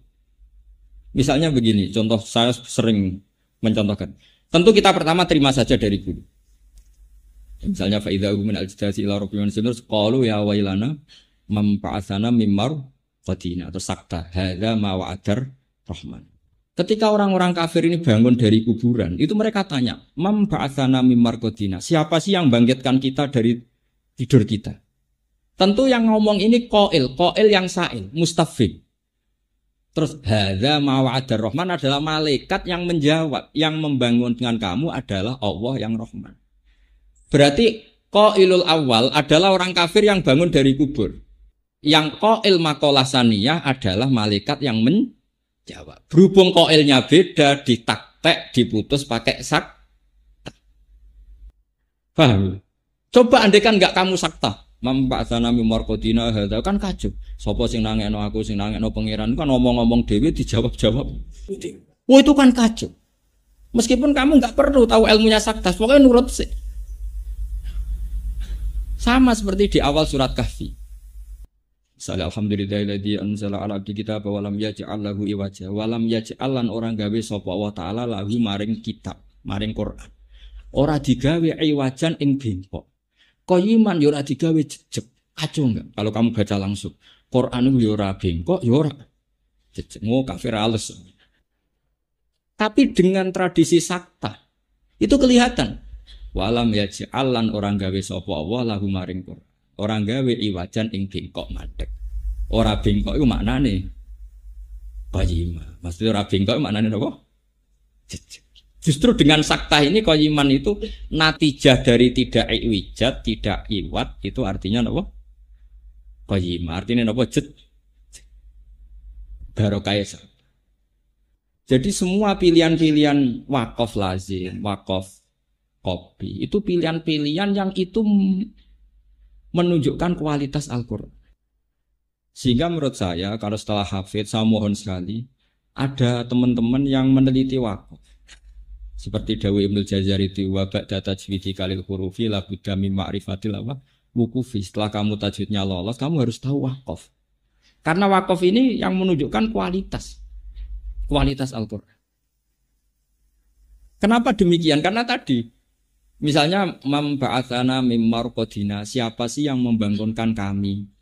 Misalnya begini, contoh saya sering mencontohkan. Tentu kita pertama terima saja dari guru. Misalnya fa'idha min al-jidasi ila rabbi mansinur qalu ya wailana mempa'atsana mimmar qadina atau sakta hadza ma wa'adar rahman. Ketika orang-orang kafir ini bangun dari kuburan, itu mereka tanya, mempa'atsana mimmar qadina. Siapa sih yang bangkitkan kita dari tidur kita? Tentu yang ngomong ini qail yang sa'il, mustafhim. Terus hadza ma wa'adar rahman adalah malaikat yang menjawab, yang membangunkan kamu adalah Allah yang Rahman. Berarti qailul awal adalah orang kafir yang bangun dari kubur. Yang qail maqalah saniyah adalah malaikat yang menjawab. Berhubung qailnya beda, ditaktek, diputus pakai sak. Paham? Coba andaikan enggak kamu sakta. Mamba'tsana mimar qadina hadza kan kacau. Sapa sing nangekno aku, sing nangekno pangeran kan ngomong-ngomong dhewe dijawab-jawab. Oh itu kan kacau. Meskipun kamu enggak perlu tahu ilmunya sakta, pokoknya nurut sih. Sama seperti di awal surat Kahfi. Misalnya alhamdulillahilladzi anzala ala abdi kitaba wa lam yaj'al lahu iwaja wa lam yaj'al lan orang gawe sapa Allah taala lahu maring kitab, maring Quran. Ora digawe iwajan ing bengkok. Qayiman ya ora digawe jejeg. Kacau enggak kalau kamu baca langsung. Quran itu ya ora bengkok, ya ora jejeg. Kafir halus. Tapi dengan tradisi sakta itu kelihatan. Walam yaj'alan orang gawe sapa Allah lahu maring Quran. Orang gawe iwajan ing bengkok madhek. Ora bengkok iku maknane qayima. Maksudnya ora bengkok maknane apa? Justru dengan sakta ini qayiman itu natijah dari tidak iwijat, tidak iwat, itu artinya apa? Qayyimah. Artinya apa? Barokah. Jadi semua pilihan-pilihan wakaf lazim, wakaf kopi itu pilihan-pilihan yang itu menunjukkan kualitas Al-Quran. Sehingga menurut saya kalau setelah hafid saya mohon sekali ada teman-teman yang meneliti wakaf. Seperti Dawi Ibnul Jazari itu wa ba'da tajwidi kalil hurufi la budda min ma'rifatil wukufi. Setelah kamu tajwidnya lolos, kamu harus tahu wakaf. Karena wakaf ini yang menunjukkan kualitas Al-Qur'an. Kenapa demikian? Karena tadi misalnya memba'atsana mim marqadina, siapa sih yang membangunkan kami?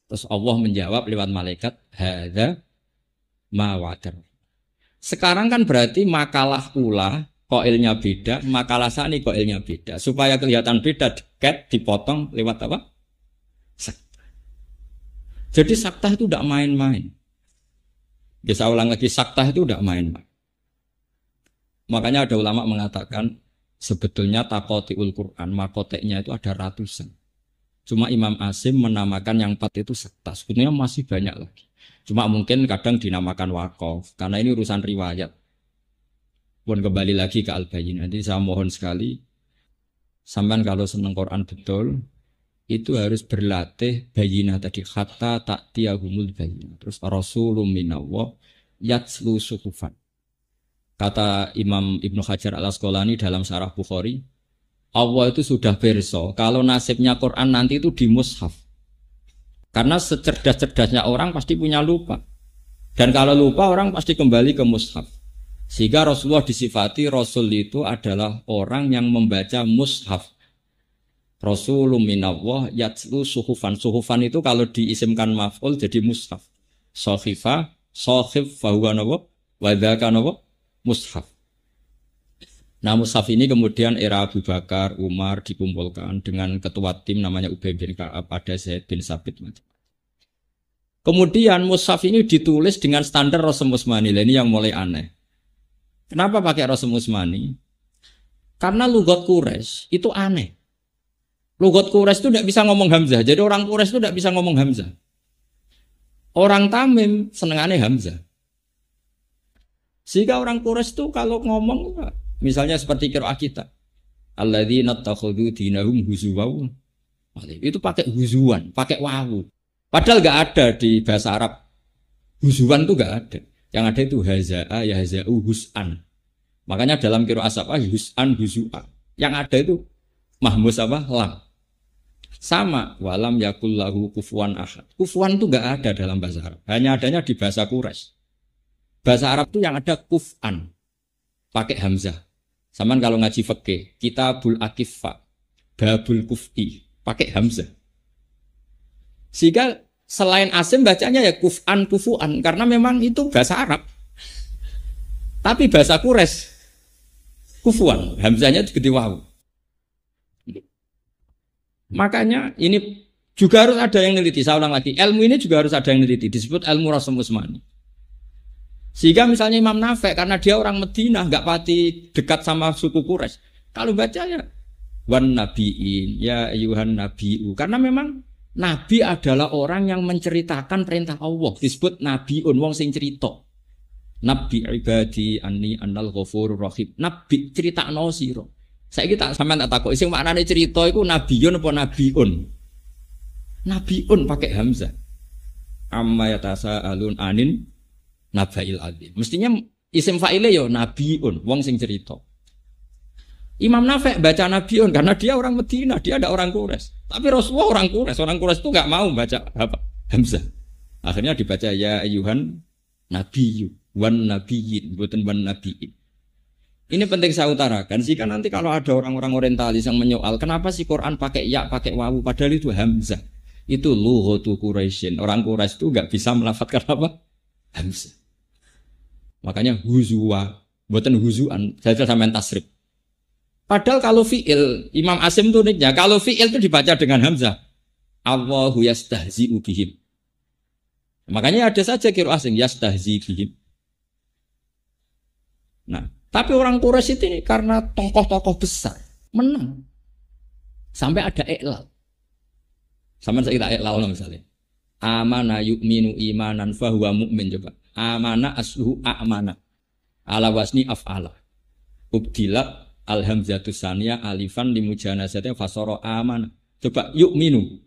Terus Allah menjawab lewat malaikat, hadza ma wa'adar. Sekarang kan berarti makalah ula qailnya beda, makalah sani qailnya beda. Supaya kelihatan beda, dekat dipotong lewat apa? Sakta. Jadi sakta itu tidak main-main. Bisa ulang lagi, sakta itu tidak main-main. Makanya ada ulama mengatakan sebetulnya takotiul Quran, makoteknya itu ada ratusan. Cuma Imam Asim menamakan yang 4 itu sakta. Sebetulnya masih banyak lagi. Cuma mungkin kadang dinamakan wakaf. Karena ini urusan riwayat. Pun kembali lagi ke Al-Bayyin. Nanti saya mohon sekali. Sampai kalau senang Quran betul. Itu harus berlatih bayinah tadi. Hatta ta'tiyahumul bayinah. Terus Rasulun minallah yatslu suhufan. Kata Imam Ibnu Hajar al-Asqalani dalam Syarah Bukhari. Allah itu sudah berso, kalau nasibnya Quran nanti itu di mushaf. Karena secerdas-cerdasnya orang pasti punya lupa. Dan kalau lupa orang pasti kembali ke mushaf. Sehingga Rasulullah disifati Rasul itu adalah orang yang membaca mushaf. Rasulun minallah yatslu suhufan. Suhufan itu kalau diisimkan maf'ul jadi mushaf. Sohifa, sohif, fahuwa nawa, wadhaka nawa, mushaf. Nah mushaf ini kemudian era Abu Bakar, Umar dikumpulkan dengan ketua tim namanya Ubay bin Ka'ab, ada Zaid bin Sabit. Kemudian mushaf ini ditulis dengan standar Rasul Utsmani. Ini yang mulai aneh. Kenapa pakai Rasul Utsmani? Karena lugat Quraisy itu aneh. Lugat Quraisy itu tidak bisa ngomong Hamzah. Jadi orang Quraisy itu tidak bisa ngomong Hamzah. Orang Tamim senengannya Hamzah. Sehingga orang Quraisy itu kalau ngomong misalnya seperti qiraah kita. Alladzina takhudhu dinahum huzuwan. Itu pakai huzuan, pakai wawu. Padahal enggak ada di bahasa Arab. Huzuan itu enggak ada. Yang ada itu haza'a yahza'u hus'an. Makanya dalam qiraah sab'ah hus'an huzu'a. Yang ada itu mahmus apa? Lam. Sama walam yakul lahu kufuwan ahad. Kufuwan itu enggak ada dalam bahasa Arab. Hanya adanya di bahasa Quraisy. Bahasa Arab itu yang ada kuf'an. Pakai hamzah. Saman kalau ngaji fikih, kitabul akiffa, babul kuf'i, pakai hamzah. Sehingga selain Asim bacanya ya kuf'an, kufu'an, karena memang itu bahasa Arab. Tapi bahasa Quraisy kufu'an, hamzahnya digede wawu. Makanya ini juga harus ada yang neliti. Saya ulang lagi, ilmu ini juga harus ada yang neliti. Disebut ilmu Rasul Utsmani. Sehingga misalnya Imam Nafi' karena dia orang Madinah nggak pati dekat sama suku Quraisy. Kalau baca ya wan nabiin ya ayuhan nabiu karena memang nabi adalah orang yang menceritakan perintah Allah. Disebut nabiun wong sing cerita. Nabi ibadi anni annal ghafurur rahim. Nabi critakno sira. Saiki tak sampean tak takoki sing maknane cerita iku nabiun apa nabiun? Nabiun pakai hamzah. Amma yatasaalun anin nabail adzim. Mestinya isim fa'ile yo nabiun, wong sing cerita. Imam Nafi' baca nabiun karena dia orang Madinah, dia ada orang Quraisy. Tapi Rasulullah orang Quraisy itu enggak mau baca apa? Hamzah. Akhirnya dibaca ya ayuhan nabiyyu wan nabiyyin, bukan wan nabiyyin. Ini penting saya utarakan, jika nanti kalau ada orang-orang orientalis yang menyoal kenapa sih Quran pakai ya, pakai wawu, padahal itu hamzah. Itu lughatu Quraisyin. Orang Quraisy itu enggak bisa melafadzkan apa? Hamzah. Makanya huzwa, buatan huzuan, saya sampai tasrif. Padahal kalau fi'il, Imam Asim itu uniknya, kalau fi'il itu dibaca dengan hamzah. Allahu yastahzi'u bihim. Makanya ada saja qiraah asing yastahzi bihim. Nah, tapi orang Quraisy ini karena tokoh-tokoh besar menang. Sampai ada iqlal. Sampai saya tak iqlal misalnya. Amana yu'minu imanan fahuwa mu'min coba. Amana asluhu a'mana. Ala wasni af'ala. Ubdila alhamzatu saniyah alifan limujanazatnya fasara amana. Coba yu'minu.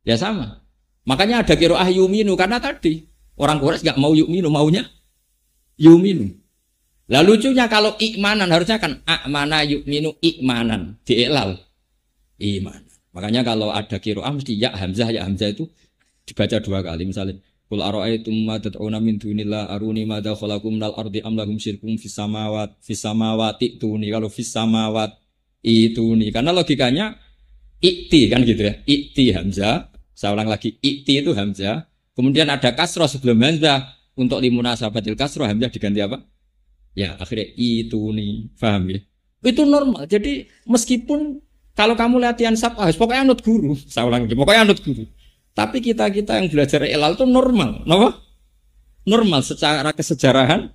Ya sama. Makanya ada qiraah yuminu karena tadi orang Quraisy nggak mau yuminu, maunya yuminu. Lah lucunya kalau imanan harusnya kan amana yuminu imanan, dielal iman. Makanya kalau ada qiraah mesti ya hamzah itu dibaca 2 kali. Misalnya qul ara'aytum ma tad'una min dunillah aruni madza khalaqum minal ardi am lahum syirkum fis samawati tuni. Kalau fis samawat itu nih karena logikanya ikti kan gitu ya. Ikti hamzah. Saya ulang lagi, ikti itu hamzah. Kemudian ada kasroh sebelum hamzah. Untuk limunasabatil kasroh hamzah diganti apa? Ya akhirnya itu nih, paham ya? Itu normal. Jadi meskipun kalau kamu latihan sabah, pokoknya anut guru. Saya ulang lagi, pokoknya anut guru. Tapi kita yang belajar ilal itu normal, kenapa? Normal secara kesejarahan,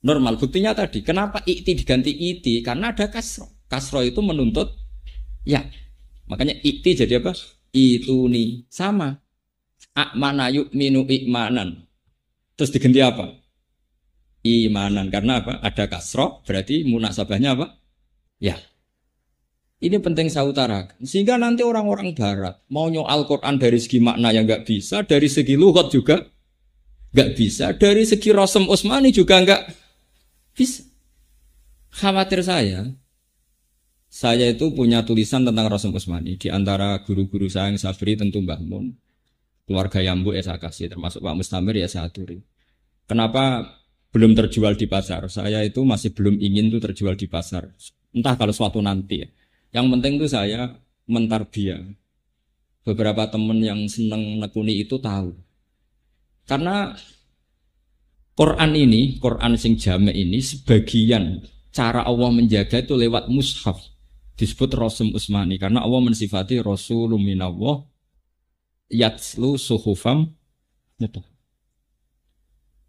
normal. Buktinya tadi, kenapa ikti diganti iti? Karena ada kasroh. Kasroh itu menuntut ya. Makanya ikti jadi apa? Itu nih sama. Akmana yu'minu ikmanan. Terus diganti apa? Imanan. Karena apa? Ada kasroh, berarti munasabahnya apa? Ya. Ini penting saya utarakan. Sehingga nanti orang-orang barat mau nyoal Quran dari segi makna yang nggak bisa, dari segi lughat juga nggak bisa, dari segi Rasm Utsmani juga nggak bisa. Khawatir saya itu punya tulisan tentang Rasm Utsmani. Di antara guru-guru saya yang saya beri tentu Mbah Mun, keluarga Yambu ya saya kasih, termasuk Pak Mustamir ya saya aturi. Kenapa belum terjual di pasar? Saya itu masih belum ingin tuh terjual di pasar. Entah kalau suatu nanti ya. Yang penting tuh saya mentarbiyah. Beberapa teman yang seneng nekuni itu tahu. Karena Quran sing jame ini sebagian cara Allah menjaga itu lewat mushaf. Disebut Rasm Utsmani karena Allah mensifati Rasulun minallah yatslu suhufam.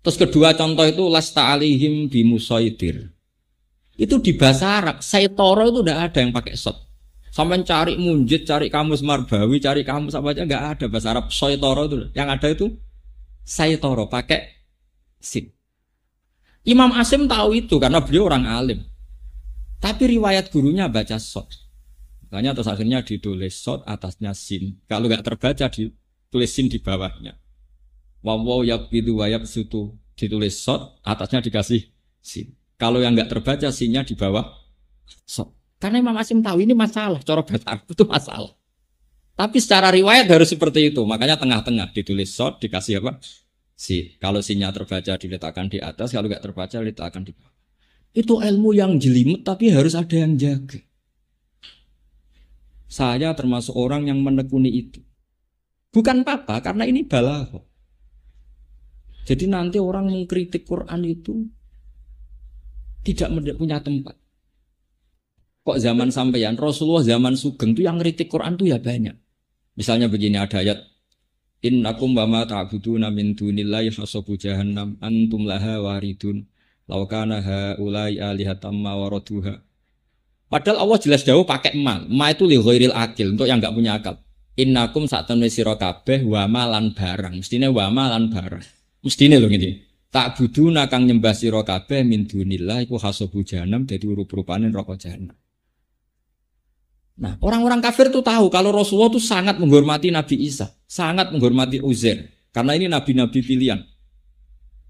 Terus kedua contoh itu lasta alihim bimusaitir. Itu di bahasa Arab, saitoro itu tidak ada yang pakai sot. Sampai cari munjid, cari kamus marbawi, cari kamus apa aja nggak ada bahasa Arab saitoro itu. Yang ada itu saitoro pakai sin. Imam Asim tahu itu karena beliau orang alim. Tapi riwayat gurunya baca sot. Makanya terus akhirnya ditulis sot atasnya sin. Kalau nggak terbaca ditulis sin di bawahnya. Wawaw yakbidu wayab sutu ditulis sot atasnya dikasih sin. Kalau yang nggak terbaca sinnya di bawah sot. Karena Imam Asim tahu ini masalah, cara bahasa Arab itu masalah. Tapi secara riwayat harus seperti itu. Makanya tengah-tengah ditulis sot dikasih apa? Sin. Kalau sinnya terbaca diletakkan di atas, kalau nggak terbaca diletakkan di bawah. Itu ilmu yang jelimet tapi harus ada yang jaga. Saya termasuk orang yang menekuni itu. Bukan apa-apa, karena ini balaghah. Jadi nanti orang mengkritik Quran itu tidak punya tempat. Kok zaman sampeyan Rasulullah zaman Sugeng itu yang kritik Quran itu ya banyak. Misalnya begini ada ayat innakum wa ma ta'buduna min dunillahi hasabu jahannam antum laha waridun law kana haula'i alihatam ma waraduha. Padahal Allah jelas jauh pakai ma itu li ghairil akil untuk yang enggak punya akal. Innakum satamne sira kabeh wa malan barang. Mestine wa malan barang. Mestine lho ngene. Tak buduna kang nyembah sira kabeh min dunillah iku hasabu jahanam dadi rup-rupane neraka jahanam. Nah, orang-orang kafir tuh tahu kalau Rasulullah tuh sangat menghormati Nabi Isa, sangat menghormati Uzair karena ini nabi-nabi pilihan.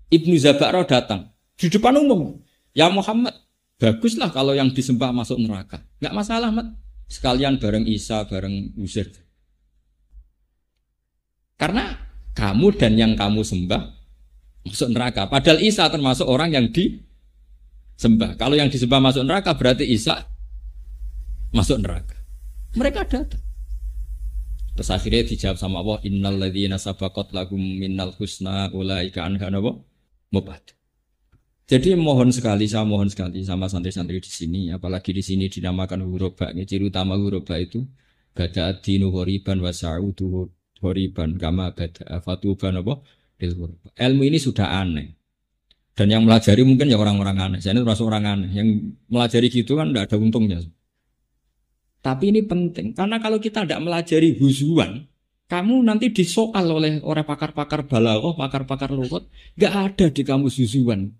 Ibnu Zaba'rah datang di depan umum. Ya Muhammad, baguslah kalau yang disembah masuk neraka. Enggak masalah, Mat. Sekalian bareng Isa, bareng Uzair. Karena kamu dan yang kamu sembah masuk neraka. Padahal Isa termasuk orang yang disembah. Kalau yang disembah masuk neraka berarti Isa masuk neraka. Mereka datang. Terus akhirnya dijawab sama Allah, innal ladzina sabaqat lahum minnal husna ulaika anha mubad. Jadi saya mohon sekali sama santri-santri di sini, apalagi di sini dinamakan huruf ba. Ciri utama huruf ba itu bada dinu horiban wa sa'udu horiban kama bada fatuban apa? Ilmu ini sudah aneh. Dan yang melajari mungkin ya orang-orang aneh. Saya ini termasuk orang aneh. Yang melajari gitu kan tidak ada untungnya. Tapi ini penting. Karena kalau kita tidak melajari huzuan, kamu nanti disoal oleh orang pakar-pakar balaghah, pakar-pakar lughat. Gak ada di kamus huzuan.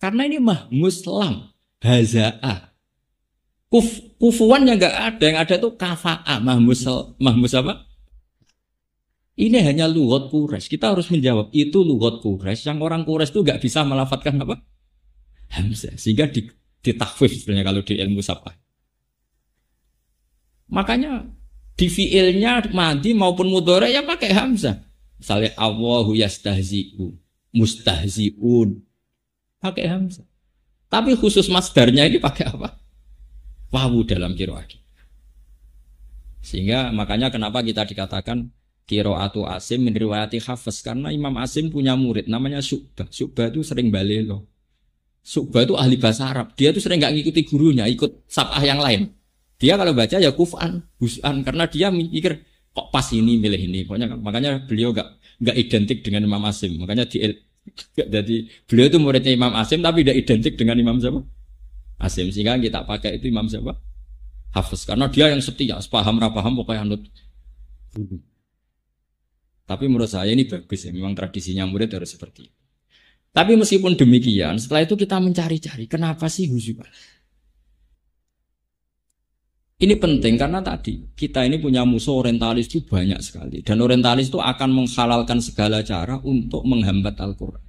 Karena ini mahmus lam, haza'ah. Kufuan yang gak ada. Yang ada itu kafa'ah. Mahmus apa? Ini hanya lughat Quraisy. Kita harus menjawab itu lughat Quraisy. Yang orang Quraisy itu nggak bisa melafadzkan apa? Hamzah. Sehingga ditakhfif sebenarnya kalau di ilmu safah. Makanya di fiilnya madhi maupun mudhari ya pakai hamzah. Misalnya Allahu yastahzi'u, mustahzi'un. Pakai hamzah. Tapi khusus masdarnya ini pakai apa? Wawu dalam qiraah. Sehingga makanya kenapa kita dikatakan qiraatu Asim min riwayati Hafiz, karena Imam Asim punya murid namanya Syu'bah. Syu'bah itu sering balelo. Syu'bah itu ahli bahasa Arab. Dia itu sering nggak ngikuti gurunya, ikut sab'ah yang lain. Dia kalau baca ya kuf'an, hus'an, karena dia mikir kok pas ini milih ini. Pokoknya makanya beliau nggak identik dengan Imam Asim. Makanya jadi beliau itu muridnya Imam Asim tapi tidak identik dengan Imam siapa? Asim. Sehingga kita pakai itu Imam siapa? Hafiz. Karena dia yang setia, sepaham rapaham pokoknya anut. Tapi menurut saya ini bagus ya, memang tradisinya murid harus seperti itu. Tapi meskipun demikian, setelah itu kita mencari-cari, kenapa sih husyuk? Ini penting karena tadi, kita ini punya musuh orientalis itu banyak sekali. Dan orientalis itu akan menghalalkan segala cara untuk menghambat Al-Quran.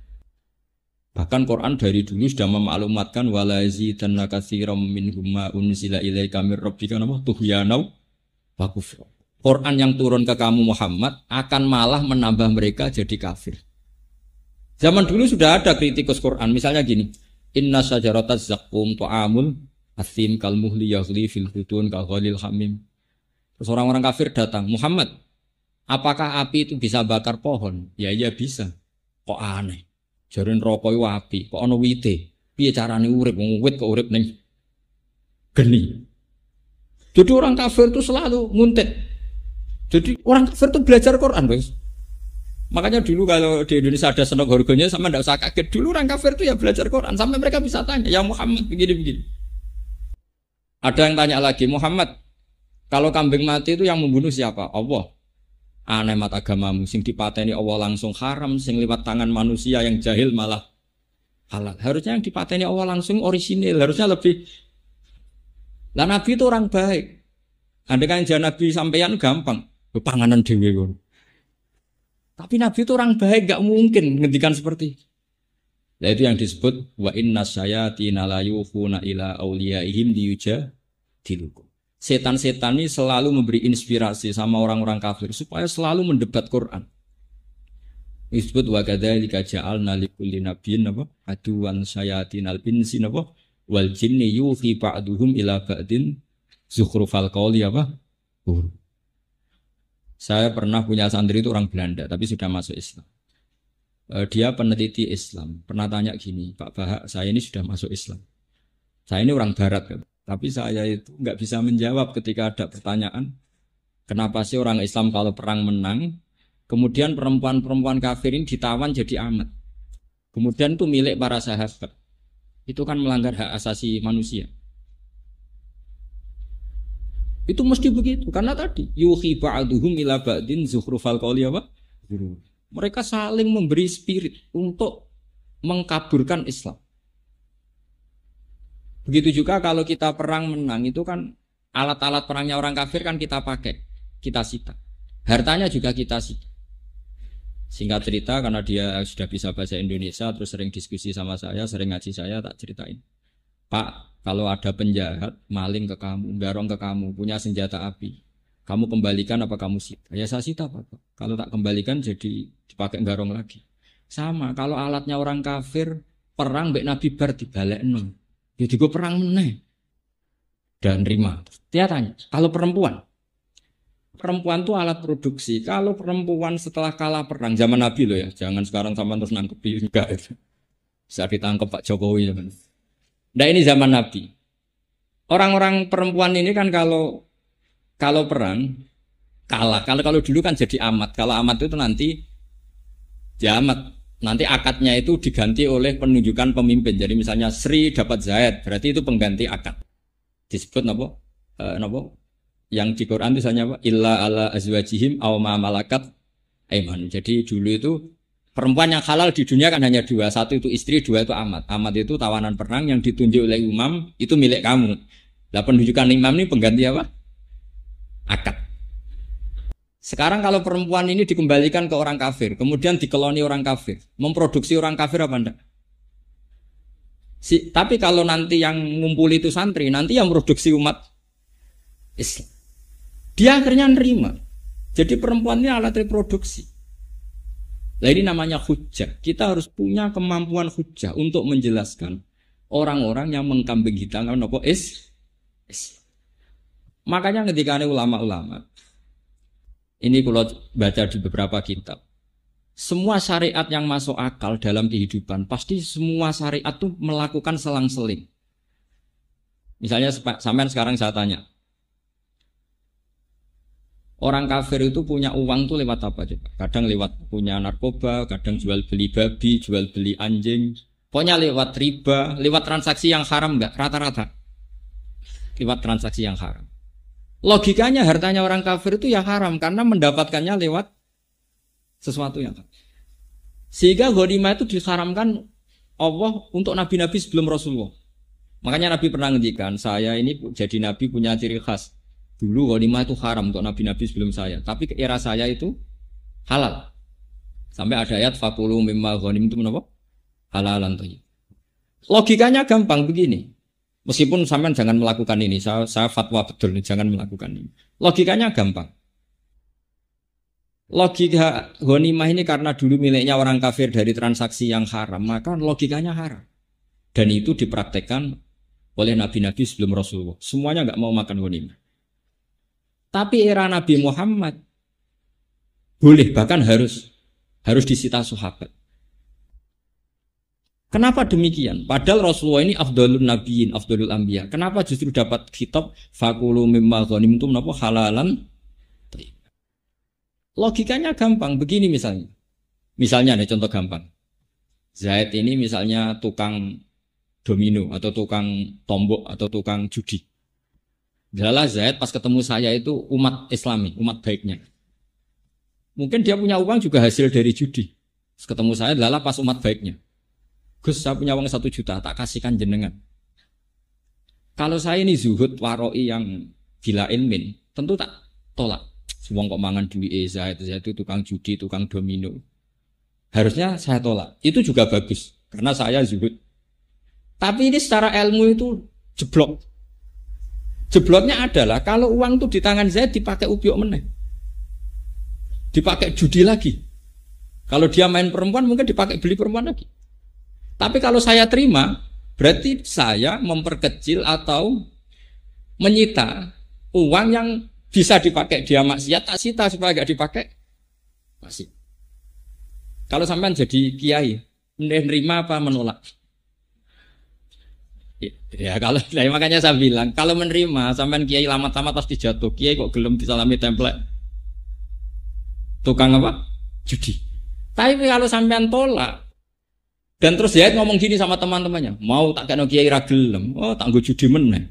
Bahkan Quran dari dulu sudah memaklumatkan walazidanna katsiran minhum ma unzila ilaika mir rabbika tughyanau wa kufra. Quran yang turun ke kamu Muhammad akan malah menambah mereka jadi kafir. Zaman dulu sudah ada kritikus Quran, misalnya gini, inna syajarataz zaqqum ta'amul asim kal muhli yaghli fil butun kal ghalil hamim. Terus orang-orang kafir datang, Muhammad, apakah api itu bisa bakar pohon? Ya iya bisa. Kok aneh? Jarin rokok itu api, kok ana wite? Piye carane urip? Wong wit kok urip ning geni. Jadi orang kafir itu selalu nguntit. Jadi orang kafir itu belajar Quran, guys. Makanya dulu kalau di Indonesia ada senok horgonya sama tidak usah kaget. Dulu orang kafir itu ya belajar Quran sampai mereka bisa tanya, ya Muhammad begini-begini. Ada yang tanya lagi, Muhammad, kalau kambing mati itu yang membunuh siapa? Allah. Aneh mat agamamu, sing dipateni Allah langsung haram, sing lewat tangan manusia yang jahil malah halal. Harusnya yang dipateni Allah langsung orisinil, harusnya lebih. Lah Nabi itu orang baik. Andai kan Nabi sampeyan gampang, panganan dhewe. Tapi Nabi itu orang baik, gak mungkin ngendikan seperti itu. Nah itu yang disebut wa inna syayatina la yukhuna ila awliyaihim liyujadilukum. Setan-setan ini selalu memberi inspirasi sama orang-orang kafir supaya selalu mendebat Quran. Disebut wa kadzalika ja'alna likulli nabiyyin aduwan syayatinal insi wal jinni yuhi ba'duhum ila ba'din zukhrufal qawli Saya pernah punya santri itu orang Belanda tapi sudah masuk Islam. Dia peneliti Islam. Pernah tanya gini, Pak Bahak, saya ini sudah masuk Islam. Saya ini orang Barat, kan? Tapi saya itu nggak bisa menjawab ketika ada pertanyaan, kenapa sih orang Islam kalau perang menang, kemudian perempuan-perempuan kafir ini ditawan jadi amat. Kemudian itu milik para sahabat. Itu kan melanggar hak asasi manusia. Itu mesti begitu, karena tadi yuhi ba'duhum ila ba'din zukhrufal qawli Mereka saling memberi spirit untuk mengkaburkan Islam. Begitu juga kalau kita perang menang, itu kan alat-alat perangnya orang kafir kan kita pakai, kita sita. Hartanya juga kita sita. Singkat cerita, karena dia sudah bisa bahasa Indonesia, terus sering diskusi sama saya, sering ngaji saya, tak ceritain. Pak, kalau ada penjahat, maling ke kamu, garong ke kamu, punya senjata api, kamu kembalikan apa kamu sita? Ya saya sita Pak. Kalau tak kembalikan jadi dipakai garong lagi. Sama, kalau alatnya orang kafir, perang mbek Nabi bar dibalekno. Jadi gue perang meneh. Dan rima. Dia tanya, kalau perempuan tuh alat produksi. Kalau perempuan setelah kalah perang zaman Nabi loh ya, jangan sekarang sama terus nangkepi enggak. Bisa ditangkap Pak Jokowi ya. Nah ini zaman Nabi. Orang-orang perempuan ini kan kalau perang kalah. Kalau dulu kan jadi amat. Kalau amat itu nanti ya amat. Nanti akadnya itu diganti oleh penunjukan pemimpin. Jadi misalnya Sri dapat Zaid, berarti itu pengganti akad. Disebut napa? Yang di Quran tulisannya apa? Illa ala azwajihim aw ma malakat aiman. Jadi dulu itu perempuan yang halal di dunia kan hanya dua. Satu itu istri, dua itu amat. Amat itu tawanan perang yang ditunjuk oleh imam, itu milik kamu. Lah penunjukan imam ini pengganti apa? Akad. Sekarang kalau perempuan ini dikembalikan ke orang kafir, kemudian dikeloni orang kafir, memproduksi orang kafir apa enggak? Tapi kalau nanti yang ngumpul itu santri, nanti yang produksi umat Islam. Dia akhirnya nerima. Jadi perempuan ini alat reproduksi. Nah ini namanya hujjah. Kita harus punya kemampuan hujjah untuk menjelaskan orang-orang yang mengkambing hitamkan apa Makanya ketika ada ulama-ulama, ini kalau baca di beberapa kitab, semua syariat yang masuk akal dalam kehidupan, pasti semua syariat itu melakukan selang-seling. Misalnya sampean sekarang saya tanya, orang kafir itu punya uang tuh lewat apa coba? Kadang lewat punya narkoba, kadang jual beli babi, jual beli anjing. Pokoknya lewat riba, lewat transaksi yang haram enggak? Rata-rata. Lewat transaksi yang haram. Logikanya hartanya orang kafir itu ya haram karena mendapatkannya lewat sesuatu yang haram. Sehingga ghanimah itu diharamkan Allah untuk nabi-nabi sebelum Rasulullah. Makanya Nabi pernah ngendikan, saya ini jadi nabi punya ciri khas. Dulu ghanimah itu haram untuk nabi-nabi sebelum saya, tapi ke era saya itu halal. Sampai ada ayat faqulu mimma ghanimtum apa? Halalan thayyib. Logikanya gampang begini. Meskipun sampean jangan melakukan ini, saya fatwa betul nih, jangan melakukan ini. Logikanya gampang. Logika ghanimah ini karena dulu miliknya orang kafir dari transaksi yang haram, maka logikanya haram. Dan itu dipraktekkan oleh nabi-nabi sebelum Rasulullah. Semuanya nggak mau makan ghanimah. Tapi era Nabi Muhammad boleh, bahkan harus disita sahabat. Kenapa demikian? Padahal Rasulullah ini afdalun nabiyyin, afdalul anbiya. Kenapa justru dapat kitab faqulu mimma ghanimtum napa halalan? Logikanya gampang, begini misalnya. Misalnya nih contoh gampang. Zaid ini misalnya tukang domino atau tukang tombok atau tukang judi. Jalalah Zaid pas ketemu saya itu umat Islami, umat baiknya. Mungkin dia punya uang juga hasil dari judi. Pas ketemu saya adalah pas umat baiknya. Gus, saya punya uang 1 juta, tak kasihkan jenengan. Kalau saya ini zuhud waroi yang gila ilmin, tentu tak tolak. Wong kok mangan duit Zaid itu tukang judi, tukang domino. Harusnya saya tolak. Itu juga bagus karena saya zuhud. Tapi ini secara ilmu itu jeblok. Jebloknya adalah kalau uang itu di tangan Zaid dipakai ubyok meneh. Dipakai judi lagi. Kalau dia main perempuan mungkin dipakai beli perempuan lagi. Tapi kalau saya terima, berarti saya memperkecil atau menyita uang yang bisa dipakai dia maksiat, tak sita supaya gak dipakai masih. Kalau sampean jadi kiai, menerima apa menolak? Ya kalau makanya saya bilang kalau menerima sampean kiai lama-lama pasti jatuh. Kiai kok gelem disalami template tukang apa? Judi. Tapi kalau sampean tolak dan terus Zaid ngomong gini sama teman-temannya, mau tak kena kiai ra gelem, oh tak nggo judi meneh.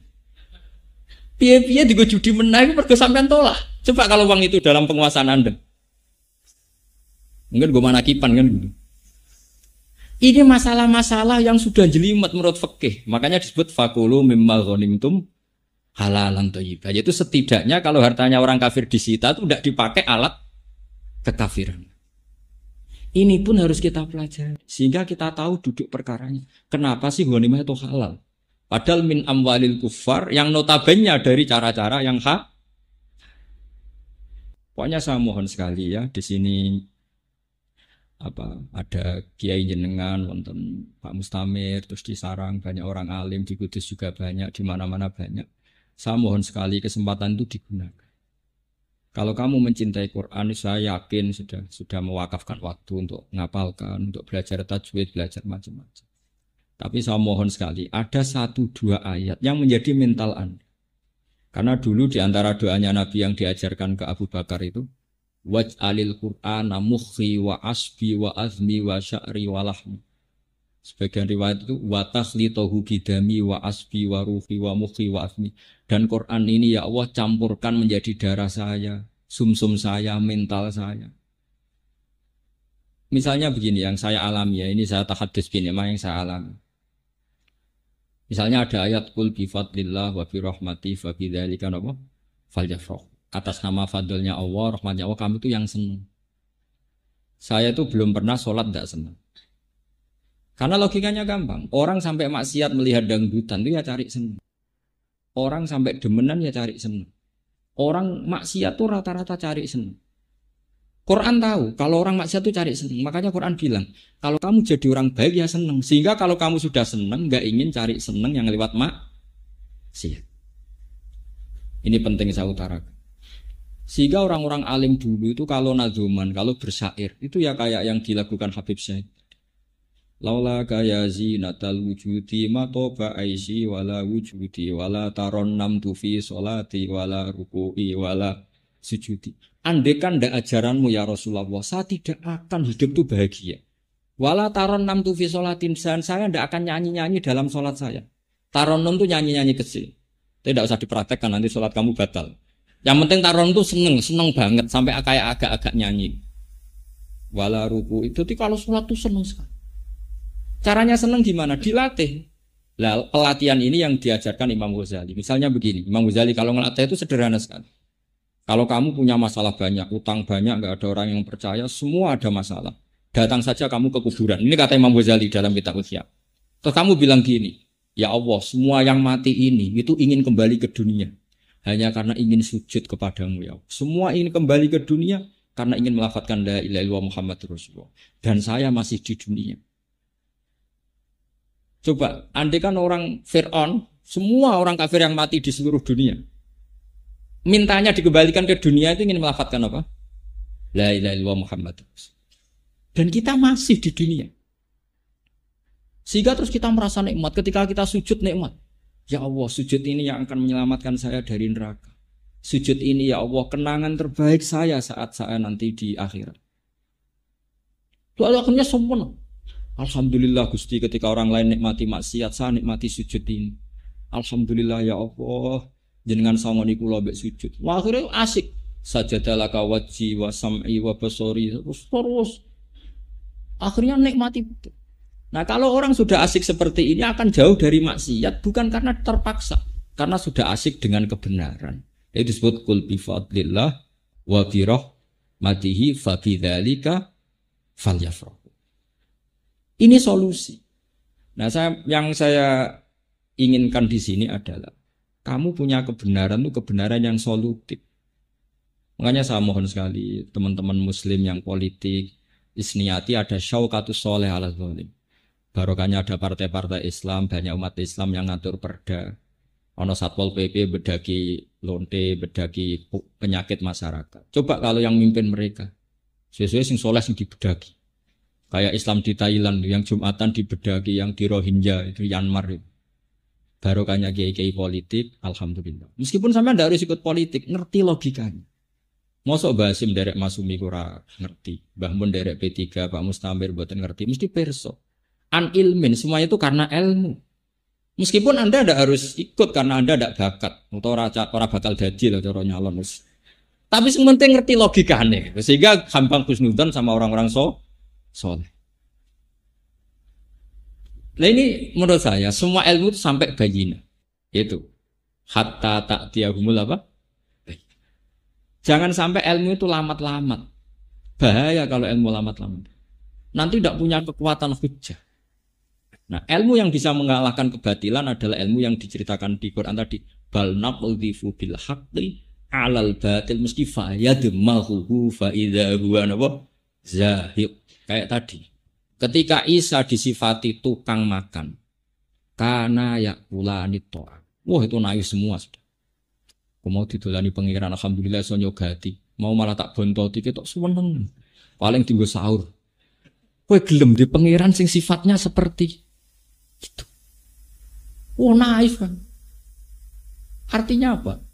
Piye-piye digo judi meneh mergo sampean tolak. Coba kalau uang itu dalam penguasaan Anda. Mungkin gue manakipan kan gitu. Ini masalah-masalah yang sudah jelimet menurut fikih. Makanya disebut faqulu mimma ghanimtum halalan thayyibah. Yaitu setidaknya kalau hartanya orang kafir disita itu tidak dipakai alat kekafiran. Ini pun harus kita pelajari sehingga kita tahu duduk perkaranya. Kenapa sih ghanimah itu halal? Padahal min amwalil kuffar yang notabene dari cara-cara yang hak. Pokoknya saya mohon sekali ya di sini ada kiai jenengan, wonten Pak Mustamir, terus di Sarang banyak orang alim, di Kudus juga banyak, di mana-mana banyak. Saya mohon sekali kesempatan itu digunakan. Kalau kamu mencintai Quran, saya yakin sudah mewakafkan waktu untuk ngapalkan, untuk belajar tajwid, belajar macam-macam. Tapi saya mohon sekali, ada 1-2 ayat yang menjadi mental Anda. Karena dulu di antara doanya Nabi yang diajarkan ke Abu Bakar itu, waj'alil Qur'ana mukhi wa asbi wa azmi wa sya'ri wa lahmi. Sebagian riwayat itu wa takhlitahu bidami wa asbi wa ruhi wa mukhi wa azmi. Dan Quran ini ya Allah campurkan menjadi darah saya, sumsum saya, mental saya. Misalnya begini yang saya alami ya, ini saya tahadus begini yang saya alami. Misalnya ada ayat qul bi fadlillah wa bi rahmati fa bidzalika falyafrah. atas nama fadlnya Allah, rahmatnya Allah, kamu itu yang senang. Saya itu belum pernah sholat tidak senang. Karena logikanya gampang. Orang sampai maksiat melihat dangdutan itu ya cari senang. Orang sampai demenan ya cari senang. Orang maksiat itu rata-rata cari senang. Quran tahu kalau orang maksiat itu cari senang. Makanya Quran bilang, kalau kamu jadi orang baik ya senang. Sehingga kalau kamu sudah senang, nggak ingin cari senang yang lewat maksiat. Ini penting saya utarakan. Sehingga orang-orang alim dulu itu kalau nazuman, kalau bersyair, itu ya kayak yang dilakukan Habib Syahid. Laula kaya zinatal wujudi matoba aisi wala wujudi wala taron namtu fi sholati wala ruku'i wala sujudi. Andekan ndak ajaranmu ya Rasulullah, saya tidak akan hidup itu bahagia. Wala taron namtu fi sholatin, saya ndak akan nyanyi-nyanyi dalam sholat saya. Taron itu nyanyi-nyanyi kecil. Tidak usah dipraktekkan, nanti sholat kamu batal. Yang penting taron itu seneng banget sampai kayak agak-agak nyanyi. Wala ruku itu kalau sholat tuh seneng sekali. Caranya seneng gimana? Dilatih. Lah pelatihan ini yang diajarkan Imam Ghazali. Misalnya begini, Imam Ghazali kalau ngelatih itu sederhana sekali. Kalau kamu punya masalah banyak, utang banyak, nggak ada orang yang percaya, semua ada masalah. Datang saja kamu ke kuburan. Ini kata Imam Ghazali dalam kitab Ihya. Terus kamu bilang gini, ya Allah, semua yang mati ini itu ingin kembali ke dunia. Hanya karena ingin sujud kepadamu ya Allah. Semua ingin kembali ke dunia karena ingin melafadzkan la ilaha illallah Muhammadur Rasulullah. Dan saya masih di dunia. Coba, andai kan orang Fir'aun, semua orang kafir yang mati di seluruh dunia, mintanya dikembalikan ke dunia itu ingin melafadzkan apa? La ilaha illallah Muhammadur Rasulullah. Dan kita masih di dunia. Sehingga terus kita merasa nikmat ketika kita sujud nikmat. Ya Allah, sujud ini yang akan menyelamatkan saya dari neraka. Sujud ini ya Allah, kenangan terbaik saya saat saya nanti di akhirat. Lalu akhirnya sempurna. Alhamdulillah Gusti, ketika orang lain nikmati maksiat, saya nikmati sujud ini. Alhamdulillah ya Allah, jenengan sangoni kula mbek sujud. Wah, akhirnya asik. Sajadalaka wajhi wa sam'i wa basori terus. Akhirnya nikmati betul. Nah kalau orang sudah asik seperti ini akan jauh dari maksiat bukan karena terpaksa, karena sudah asik dengan kebenaran. Itu disebut qul bi fadlillah wa bi rahmatihi fa bidzalika falyafrahu. Ini solusi. Nah yang saya inginkan di sini adalah kamu punya kebenaran itu kebenaran yang solutif. Makanya saya mohon sekali teman-teman muslim yang politik isniyati ada syauqatus sholeh ala zalim. Barokahnya ada partai-partai Islam, banyak umat Islam yang ngatur perda. Ono Satpol PP bedaki lonte, bedaki penyakit masyarakat. Coba kalau yang mimpin mereka, sesuai sing soleh sing dibedaki. Kayak Islam di Thailand yang Jumatan dibedaki, yang di Rohingya itu Myanmar itu. Barokahnya kiai-kiai politik, alhamdulillah. Meskipun sampai ndak harus ikut politik, ngerti logikanya. Mosok Mbah Hasim derek Masumi ora ngerti, Mbah Mun derek P3, Pak Mustamir mboten ngerti, mesti perso. An ilmin, semuanya itu karena ilmu. Meskipun Anda tidak harus ikut karena Anda tidak bakat, atau orang bakal dadi lah cara nyalon. Tapi sementing ngerti logikanya, sehingga gampang husnudzon sama orang-orang soleh. Nah ini menurut saya semua ilmu itu sampai bayina, itu hatta ta'tiyahumul apa? Jangan sampai ilmu itu lamat-lamat. Bahaya kalau ilmu lamat-lamat. Nanti tidak punya kekuatan hujjah. Nah, ilmu yang bisa mengalahkan kebatilan adalah ilmu yang diceritakan di Quran tadi. Bal naqdhifu bil haqqi 'alal batil mesti fayadmahu fa idza huwa zahiq. Kayak tadi. Ketika Isa disifati tukang makan, kana yakulani to'a. Wah, itu naif semua sudah. Mau didolani pengiran alhamdulillah iso nyogati. Mau malah tak bontoti ketok seneng. Paling tinggal sahur. Kowe gelem di pengiran sing sifatnya seperti itu. Oh naif kan. Artinya apa?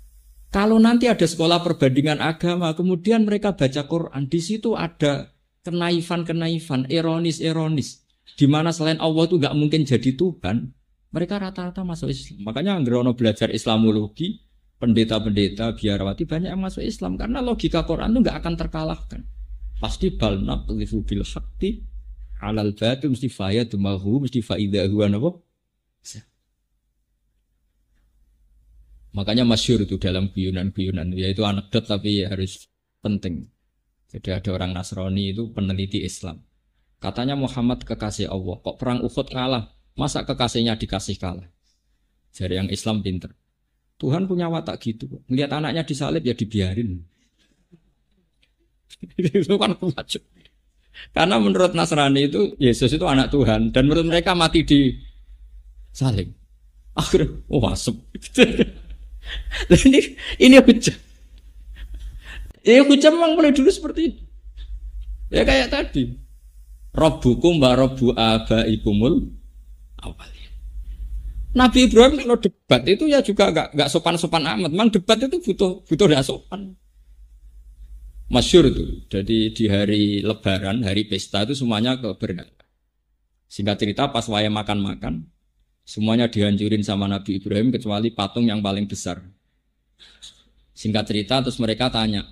Kalau nanti ada sekolah perbandingan agama, kemudian mereka baca Quran, di situ ada kenaifan-kenaifan, ironis-ironis, di mana selain Allah itu nggak mungkin jadi Tuhan, mereka rata-rata masuk Islam. Makanya Anggrono belajar Islamologi, pendeta-pendeta, biarawati banyak yang masuk Islam karena logika Quran itu nggak akan terkalahkan. Pasti bal naqdhifu bil haqqi 'alal batil mesti fayadmahu mesti faidha huwa napa? Makanya masyhur itu dalam guyonan-guyonan, yaitu anekdot tapi ya harus penting. Jadi ada orang Nasrani itu peneliti Islam. Katanya Muhammad kekasih Allah, kok perang Uhud kalah? Masa kekasihnya dikasih kalah? Jadi yang Islam pinter. Tuhan punya watak gitu. Melihat anaknya disalib ya dibiarin. Itu kan wajib. Karena menurut Nasrani itu Yesus itu anak Tuhan dan menurut mereka mati di salib. Akhirnya, asem. ini hujah. Ya hujah memang mulai dulu seperti itu. Ya kayak tadi. Rabbukum wa rabbu abaikumul awal. Nabi Ibrahim kalau debat itu ya juga enggak sopan-sopan amat. Memang debat itu butuh enggak sopan. Masyhur itu. Jadi di hari Lebaran, hari pesta itu semuanya keberangkatan. Singkat cerita pas waya makan-makan, semuanya dihancurin sama Nabi Ibrahim kecuali patung yang paling besar. Singkat cerita terus mereka tanya,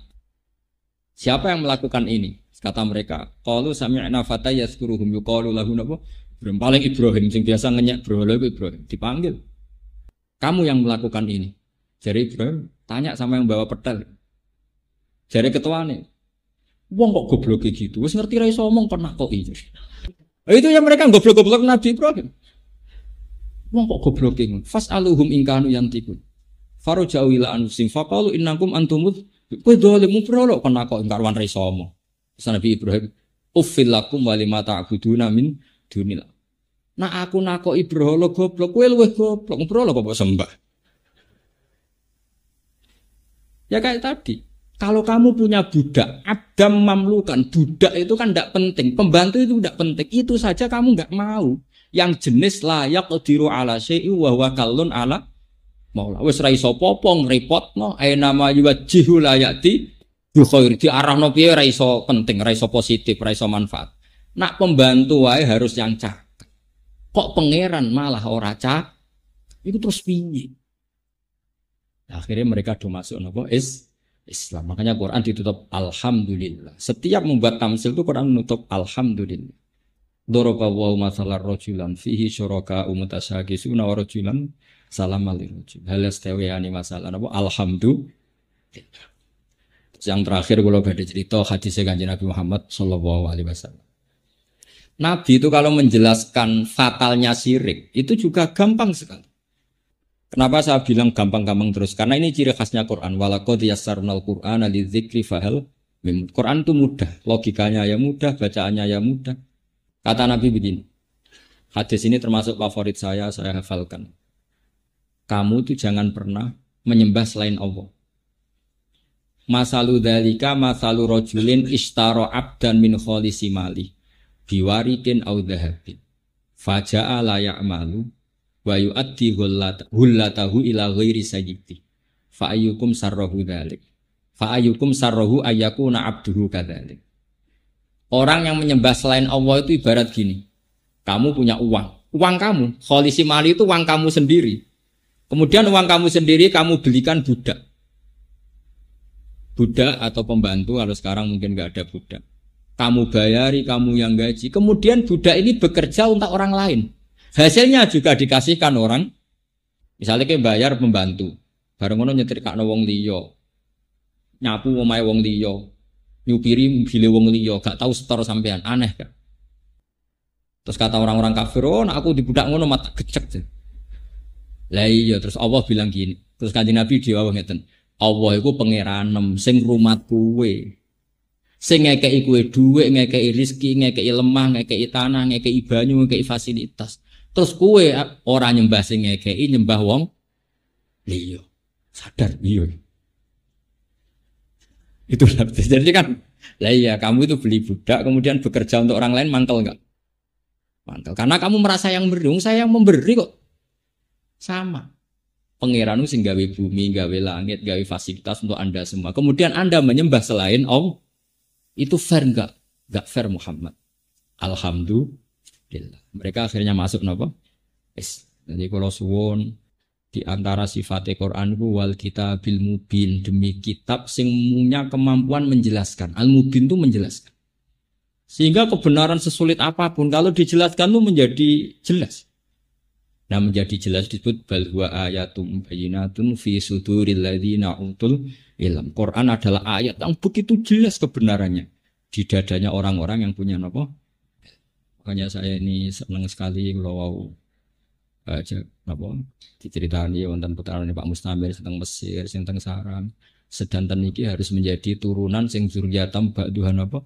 siapa yang melakukan ini? Kata mereka, qalu sami'na fata yazkuruhum yuqalu lahu napa? Ibrahim, paling Ibrahim sing biasa ngenyek berhala Ibrahim dipanggil. Kamu yang melakukan ini. Jadi Ibrahim tanya sama yang bawa petel. Jadi ketuane. Wong kok goblok gitu. Wis ngerti ra iso omong pernah kok iki. Itu yang mereka goblok-goblok Nabi Ibrahim. Wong kok goblok iki. Fas'aluhum in kanu yantikun. Faraja'u ila anfusihim faqalu innakum antumud kowe dolim berhala kok kok ingkar wan ra iso omong. Nabi Ibrahim uffil lakum wa lima ta'buduna min dunillah. Nah aku nakoki berhala goblok, kowe luwih goblok, berhala kok mbok sembah. Ya kayak tadi, kalau kamu punya budak, abdam mamlukan, budak itu kan tidak penting, pembantu itu tidak penting, itu saja kamu nggak mau. Yang jenis layak diru ala syai'i wa huwa kallun ala maula. Wis ra iso popong repotno, nama yuwajjihu layati bi khair di arahno piye ra iso penting, ra iso positif, ra iso manfaat. Nak pembantu wae harus yang cakep. Kok pangeran malah ora cakep? Itu terus piye? Akhirnya mereka do masuk napa Islam. Makanya Quran ditutup alhamdulillah. Setiap membuat tamsil itu Quran menutup alhamdulillah. Daraba wa masalar rajulan fihi syuraka mutasyagisuna wa rajulan salamal lirajul. Hal yastawiyani masalah napa alhamdulillah. Yang terakhir kalau ada cerita hadisnya Kanjeng Nabi Muhammad sallallahu alaihi wasallam. Nabi itu kalau menjelaskan fatalnya syirik itu juga gampang sekali. Kenapa saya bilang gampang-gampang terus? Karena ini ciri khasnya Quran. Walaqad yassarnal Qur'ana lidzikri fahal mim. Quran itu mudah, logikanya ya mudah, bacaannya ya mudah. Kata Nabi begini. Hadis ini termasuk favorit saya hafalkan. Kamu itu jangan pernah menyembah selain Allah. Masalu dzalika masalu rajulin ishtara 'abdan min khalisi mali. Biwarikin au dhahabin faja'a la ya'malu wa yu'addi hullatahu ila ghairi sayyidi fa ayyukum sarrahu dzalik fa ayyukum sarrahu ayyakuna abduhu kadzalik. Orang yang menyembah selain Allah itu ibarat gini, kamu punya uang kamu khalisi mali itu uang kamu sendiri, kemudian uang kamu sendiri kamu belikan budak atau pembantu. Kalau sekarang mungkin nggak ada budak, kamu bayari, kamu yang gaji. Kemudian budak ini bekerja untuk orang lain. Hasilnya juga dikasihkan orang. Misalnya kayak bayar pembantu, bareng ngono nyetrikakno wong liya, nyapu omahe wong liya, nyupiri mobil wong liya, gak tahu setor sampean, aneh kan? Terus kata orang-orang kafir, nak aku dibudak ngono mata gecek. Lah iya, terus Allah bilang gini. Terus Kanjeng Nabi dijawab ngeten, Allah iku pangeranem sing rumat kuwe. Sing ngekeki kowe dhuwit, ngekeki rezeki, ngekeki lemah, ngekeki tanah, ngekeki banyu, ngekeki fasilitas. Terus kowe ora nyembah sing ngekeki, nyembah wong liya. Sadar iya. Itu jadi kan, lah iya kamu itu beli budak kemudian bekerja untuk orang lain, mantel enggak? Mantel. Karena kamu merasa yang beri, saya yang memberi kok. Sama. Pangeranmu sing gawe bumi, gawe langit, gawe fasilitas untuk Anda semua. Kemudian Anda menyembah selain Allah. Itu fair enggak? Enggak fair Muhammad. Alhamdulillah. Mereka akhirnya masuk napa? Jadi kalau suwon di antara sifat Quran itu wal kitabil mubin, demi kitab sing punya kemampuan menjelaskan. Al mubin itu menjelaskan. Sehingga kebenaran sesulit apapun kalau dijelaskan itu menjadi jelas. Nah, menjadi jelas disebut bal huwa ayatum bayyinatun fi suduril ladzina utul ilm. Quran adalah ayat yang begitu jelas kebenarannya di dadanya orang-orang yang punya apa? Makanya saya ini senang sekali kalau baca apa diceritani wonten putrane Pak Mustamir tentang Mesir, tentang Saram. Sedanten iki harus menjadi turunan sing zuriyatam ba'duhan apa?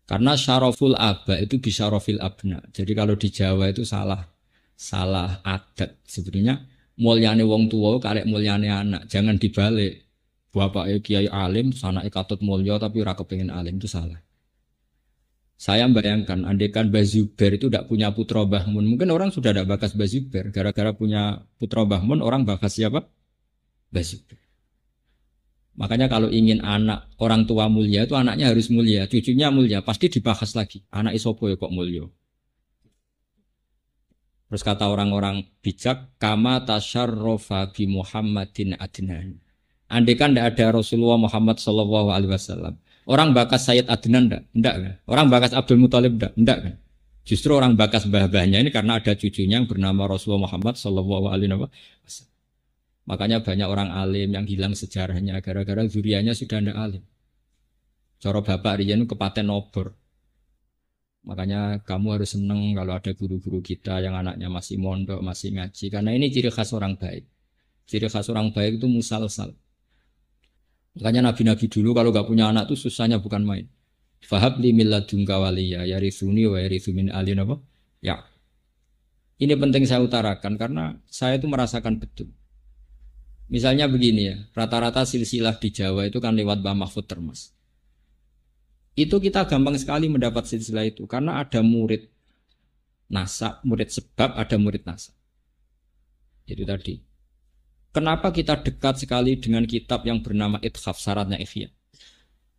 Karena syaraful aba itu bisyarafil abna. Jadi kalau di Jawa itu salah adat. Sebenarnya mulyane wong tua karek mulyane anak. Jangan dibalik. Bapaknya kiai alim, anaknya katut mulya tapi ora kepengin alim, itu salah. Saya bayangkan, andaikan Mbah Zubair itu tidak punya putra Mbah Mun, mungkin orang sudah tidak bakas Mbah Zubair. Gara-gara punya putra Mbah Mun, orang bakas siapa? Mbah Zubair. Makanya kalau ingin anak orang tua mulia itu anaknya harus mulia, cucunya mulia, pasti dibahas lagi. Anak isopo ya kok mulia. Terus kata orang-orang bijak, kama tasyarrofa bi Muhammadin Adnan. Andaikan tidak ada Rasulullah Muhammad SAW, orang bakas Sayyid Adnan enggak kan? Orang bakas Abdul Muthalib enggak kan? Justru orang bakas mbah-mbahnya ini karena ada cucunya yang bernama Rasulullah Muhammad SAW. Makanya banyak orang alim yang hilang sejarahnya gara-gara zuriyahnya sudah tidak alim. Cara bapak Rian kepaten obor. Makanya kamu harus senang kalau ada guru-guru kita yang anaknya masih mondok, masih ngaji. Karena ini ciri khas orang baik. Ciri khas orang baik itu musalsal. Makanya nabi-nabi dulu kalau gak punya anak itu susahnya bukan main. Fahab li milladunka waliya yarithuni wa yarithu min ali apa? Ya. Ini penting saya utarakan karena saya itu merasakan betul. Misalnya begini ya, rata-rata silsilah di Jawa itu kan lewat Mbah Mahfud Termas. Itu kita gampang sekali mendapat silsilah itu karena ada murid nasab, murid sebab, ada murid nasab. Itu tadi. Kenapa kita dekat sekali dengan kitab yang bernama Ithaf, syaratnya Ihya?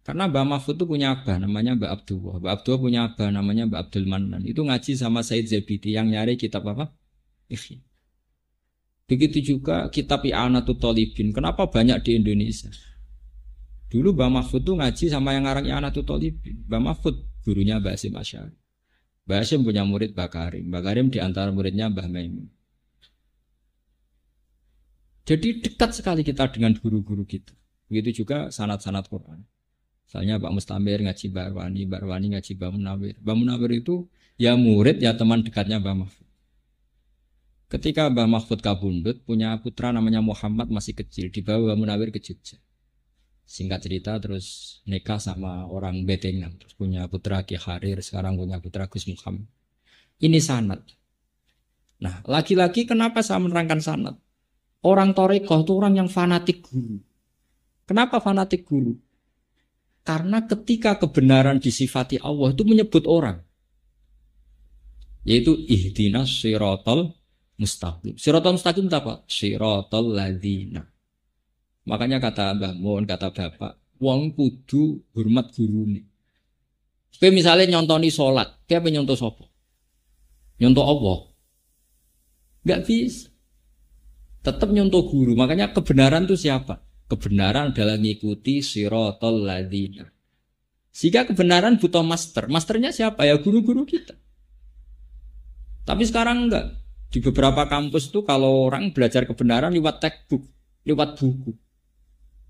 Karena Mbah Mahfud itu punya abah namanya Mbah Abdullah. Mbah Abdullah punya abah namanya Mbah Abdul Manan. Itu ngaji sama Said Zabidi yang nyari kitab apa? Ihya. Begitu juga kitab I'anatul Thalibin. Kenapa banyak di Indonesia? Dulu Mbah Mahfud tuh ngaji sama yang ngarang I'anatul Thalibin. Mbah Mahfud gurunya Mbah Hasyim Asy'ari. Mbah Hasyim punya murid Mbah Karim. Mbah Karim di antara muridnya Mbah Maimun. Jadi dekat sekali kita dengan guru-guru kita. Begitu juga sanad-sanad Quran. Misalnya Pak Mustamir ngaji Mbah Arwani, Mbah Arwani ngaji Mbah Munawir. Mbah Munawir itu ya murid ya teman dekatnya Mbah Mahfud. Ketika Mbah Mahfud kabundut punya putra namanya Muhammad masih kecil, dibawa Mbah Munawir ke Jogja. Singkat cerita terus nikah sama orang Betengan, terus punya putra Ki Harir, sekarang punya putra Gus Muhammad. Ini sanad. Nah, lagi-lagi kenapa saya menerangkan sanad? Orang Torekoh itu orang yang fanatik guru. Kenapa fanatik guru? Karena ketika kebenaran disifati Allah itu menyebut orang. Yaitu ihdinas siratal mustaqim. Siratal mustaqim itu apa? Siratal ladzina. Makanya kata Mbah Mun, kata Bapak, wong kudu hormat gurune. Kowe misale nyontoni salat, kowe apa nyonto sapa? Nyonto Allah. Enggak bisa. Tetap nyontoh guru. Makanya kebenaran itu siapa? Kebenaran adalah ngikuti siratal ladzina. Sehingga kebenaran butuh master. Masternya siapa? Ya guru-guru kita. Tapi sekarang enggak. Di beberapa kampus itu kalau orang belajar kebenaran lewat textbook, lewat buku.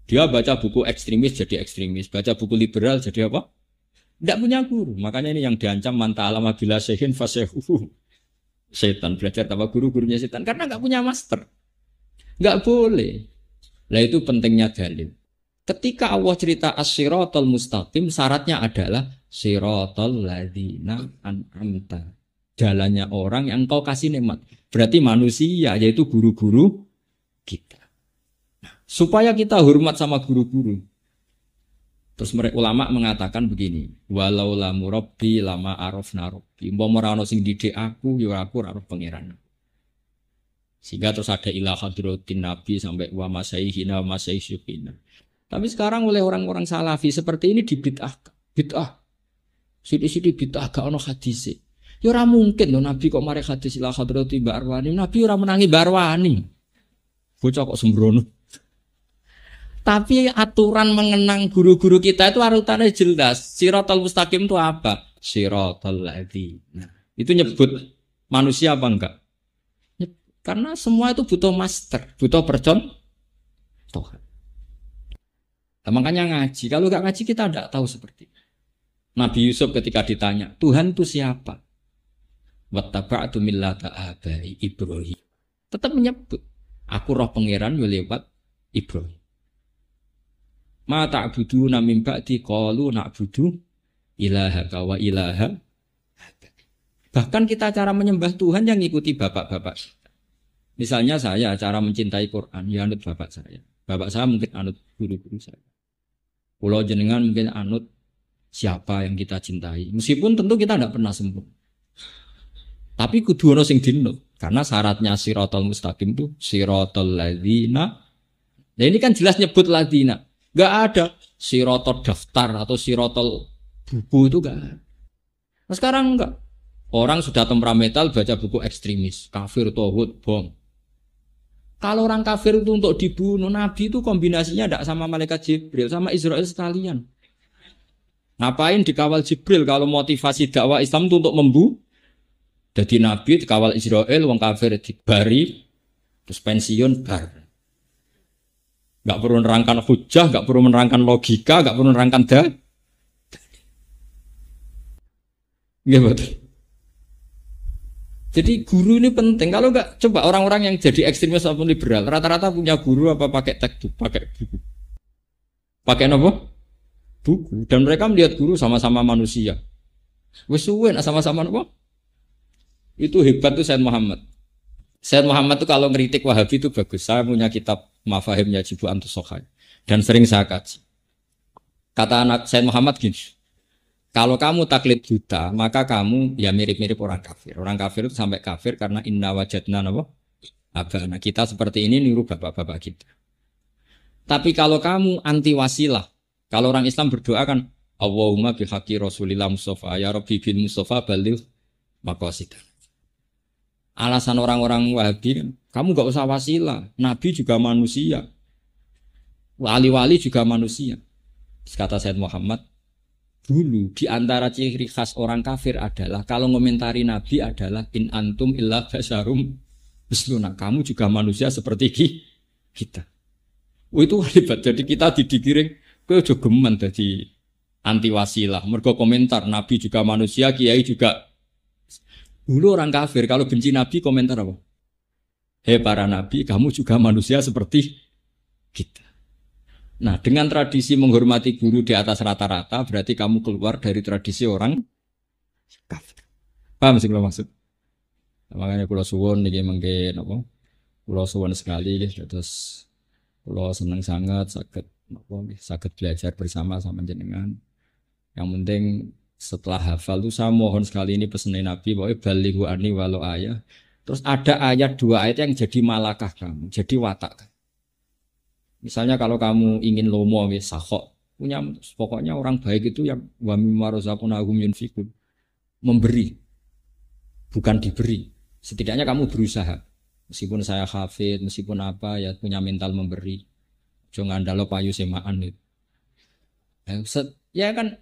Dia baca buku ekstremis jadi ekstremis, baca buku liberal jadi apa? Enggak punya guru. Makanya ini yang diancam man ta'allama bila syai'in fasyai'uhu. Setan belajar tanpa guru-gurunya setan karena enggak punya master. Enggak boleh. Lah itu pentingnya dalil. Ketika Allah cerita as-siratal mustaqim, syaratnya adalah siratal ladzina an'amta. Jalannya orang yang kau kasih nikmat. Berarti manusia, yaitu guru-guru kita. Nah, supaya kita hormat sama guru-guru. Terus mereka ulama mengatakan begini, walau lamu rabbi lama arafna rabbi. Umpama ora ono sing didik aku, ya aku ora pangeran. Sehingga terus ada ilah hadratin Nabi sampai wa masaihina wa masaisyukina. Tapi sekarang oleh orang-orang salafi seperti ini dibid'ahkan. Bid'ah. Sidi-sidi bid'ah gak ono hadis. Ya ora mungkin loh Nabi kok mari hadis ilah hadratin Mbak Arwani. Nabi ora menangi Mbak Arwani. Bocah kok sembrono. Tapi aturan mengenang guru-guru kita itu arutannya jelas. Siratal mustaqim itu apa? Siratal ladzina. Itu nyebut manusia apa enggak? Karena semua itu butuh master, butuh percontohan. Nah, makanya ngaji. Kalau nggak ngaji kita tidak tahu seperti itu. Nabi Yusuf ketika ditanya, Tuhan itu siapa? Wattaba'tu millata abai Ibrahim. Tetap menyebut, aku roh pangeran lewat Ibrahim. Ma ta'buduna min ba'di qalu na'budu ilahaka wa ilaha. Bahkan kita cara menyembah Tuhan yang ngikuti bapak-bapak. Misalnya saya cara mencintai Quran, ya anut bapak saya. Bapak saya mungkin anut guru-guru saya. Pulau jenengan mungkin anut siapa yang kita cintai. Meskipun tentu kita tidak pernah sempurna. Tapi kudu ono sing dinut. Karena syaratnya siratal mustaqim itu siratal ladzina. Nah ini kan jelas nyebut ladzina. Gak ada siratal daftar atau siratal buku itu gak ada. Nah sekarang enggak. Orang sudah temperamental baca buku ekstremis, kafir, tauhid, bom. Kalau orang kafir itu untuk dibunuh, Nabi itu kombinasinya tidak sama malaikat Jibril, sama Israel sekalian. Ngapain dikawal Jibril kalau motivasi dakwah Islam itu untuk membunuh? Jadi Nabi dikawal Israel, wong kafir dibari, terus pensiun bar. Gak perlu menerangkan hujah, gak perlu menerangkan logika, gak perlu menerangkan betul. Jadi guru ini penting. Kalau enggak, coba orang-orang yang jadi ekstremis ataupun liberal, rata-rata punya guru apa pakai textbook, pakai buku. Pakai apa? Buku. Dan mereka melihat guru sama-sama manusia. Wes suwe sama-sama apa? Itu hebat tuh Sayyid Muhammad. Sayyid Muhammad tuh kalau ngeritik Wahabi itu bagus. Saya punya kitab Mafahim Yajibu Antus Sokhai. Dan sering saya kaji. Kata anak Sayyid Muhammad gini. Kalau kamu taklid buta, maka kamu ya mirip-mirip orang kafir. Orang kafir itu sampai kafir karena inna wajadna apa? Abana. Kita seperti ini niru bapak-bapak kita. Tapi kalau kamu anti wasilah, kalau orang Islam berdoa kan Allahumma bihaqi Rasulillah Mustafa ya Rabbi bin Mustafa balil maqasidana. Alasan orang-orang Wahabi kan, kamu gak usah wasilah, Nabi juga manusia, wali-wali juga manusia. Kata Sayyid Muhammad, dulu di antara ciri khas orang kafir adalah kalau ngomentari Nabi adalah in antum illa basarum misluna, kamu juga manusia seperti kita. Oh itu hebat. Jadi kita didikiring kowe aja geman dadi anti wasilah. Mergo komentar Nabi juga manusia, kiai juga. Dulu orang kafir kalau benci Nabi komentar apa? Hei para nabi, kamu juga manusia seperti kita. Nah, dengan tradisi menghormati guru di atas rata-rata, berarti kamu keluar dari tradisi orang kafir. Paham sih kalau maksud? Makanya pulau suwon nih mungkin apa? Pulau suwon sekali, terus pulau senang sangat sakit belajar bersama sama jenengan. Yang penting setelah hafal tuh saya mohon sekali ini pesanin Nabi bahwa balighu ani walau ayat. Terus ada ayat 2 ayat yang jadi malakah kamu, jadi watak. Misalnya kalau kamu ingin lomo sakhok, punya pokoknya orang baik itu yang wa mimma razaqnahum yunfiqun, memberi bukan diberi. Setidaknya kamu berusaha. Meskipun saya hafid, meskipun apa ya punya mental memberi. Jangan ngandalo payu semaan itu. Ya kan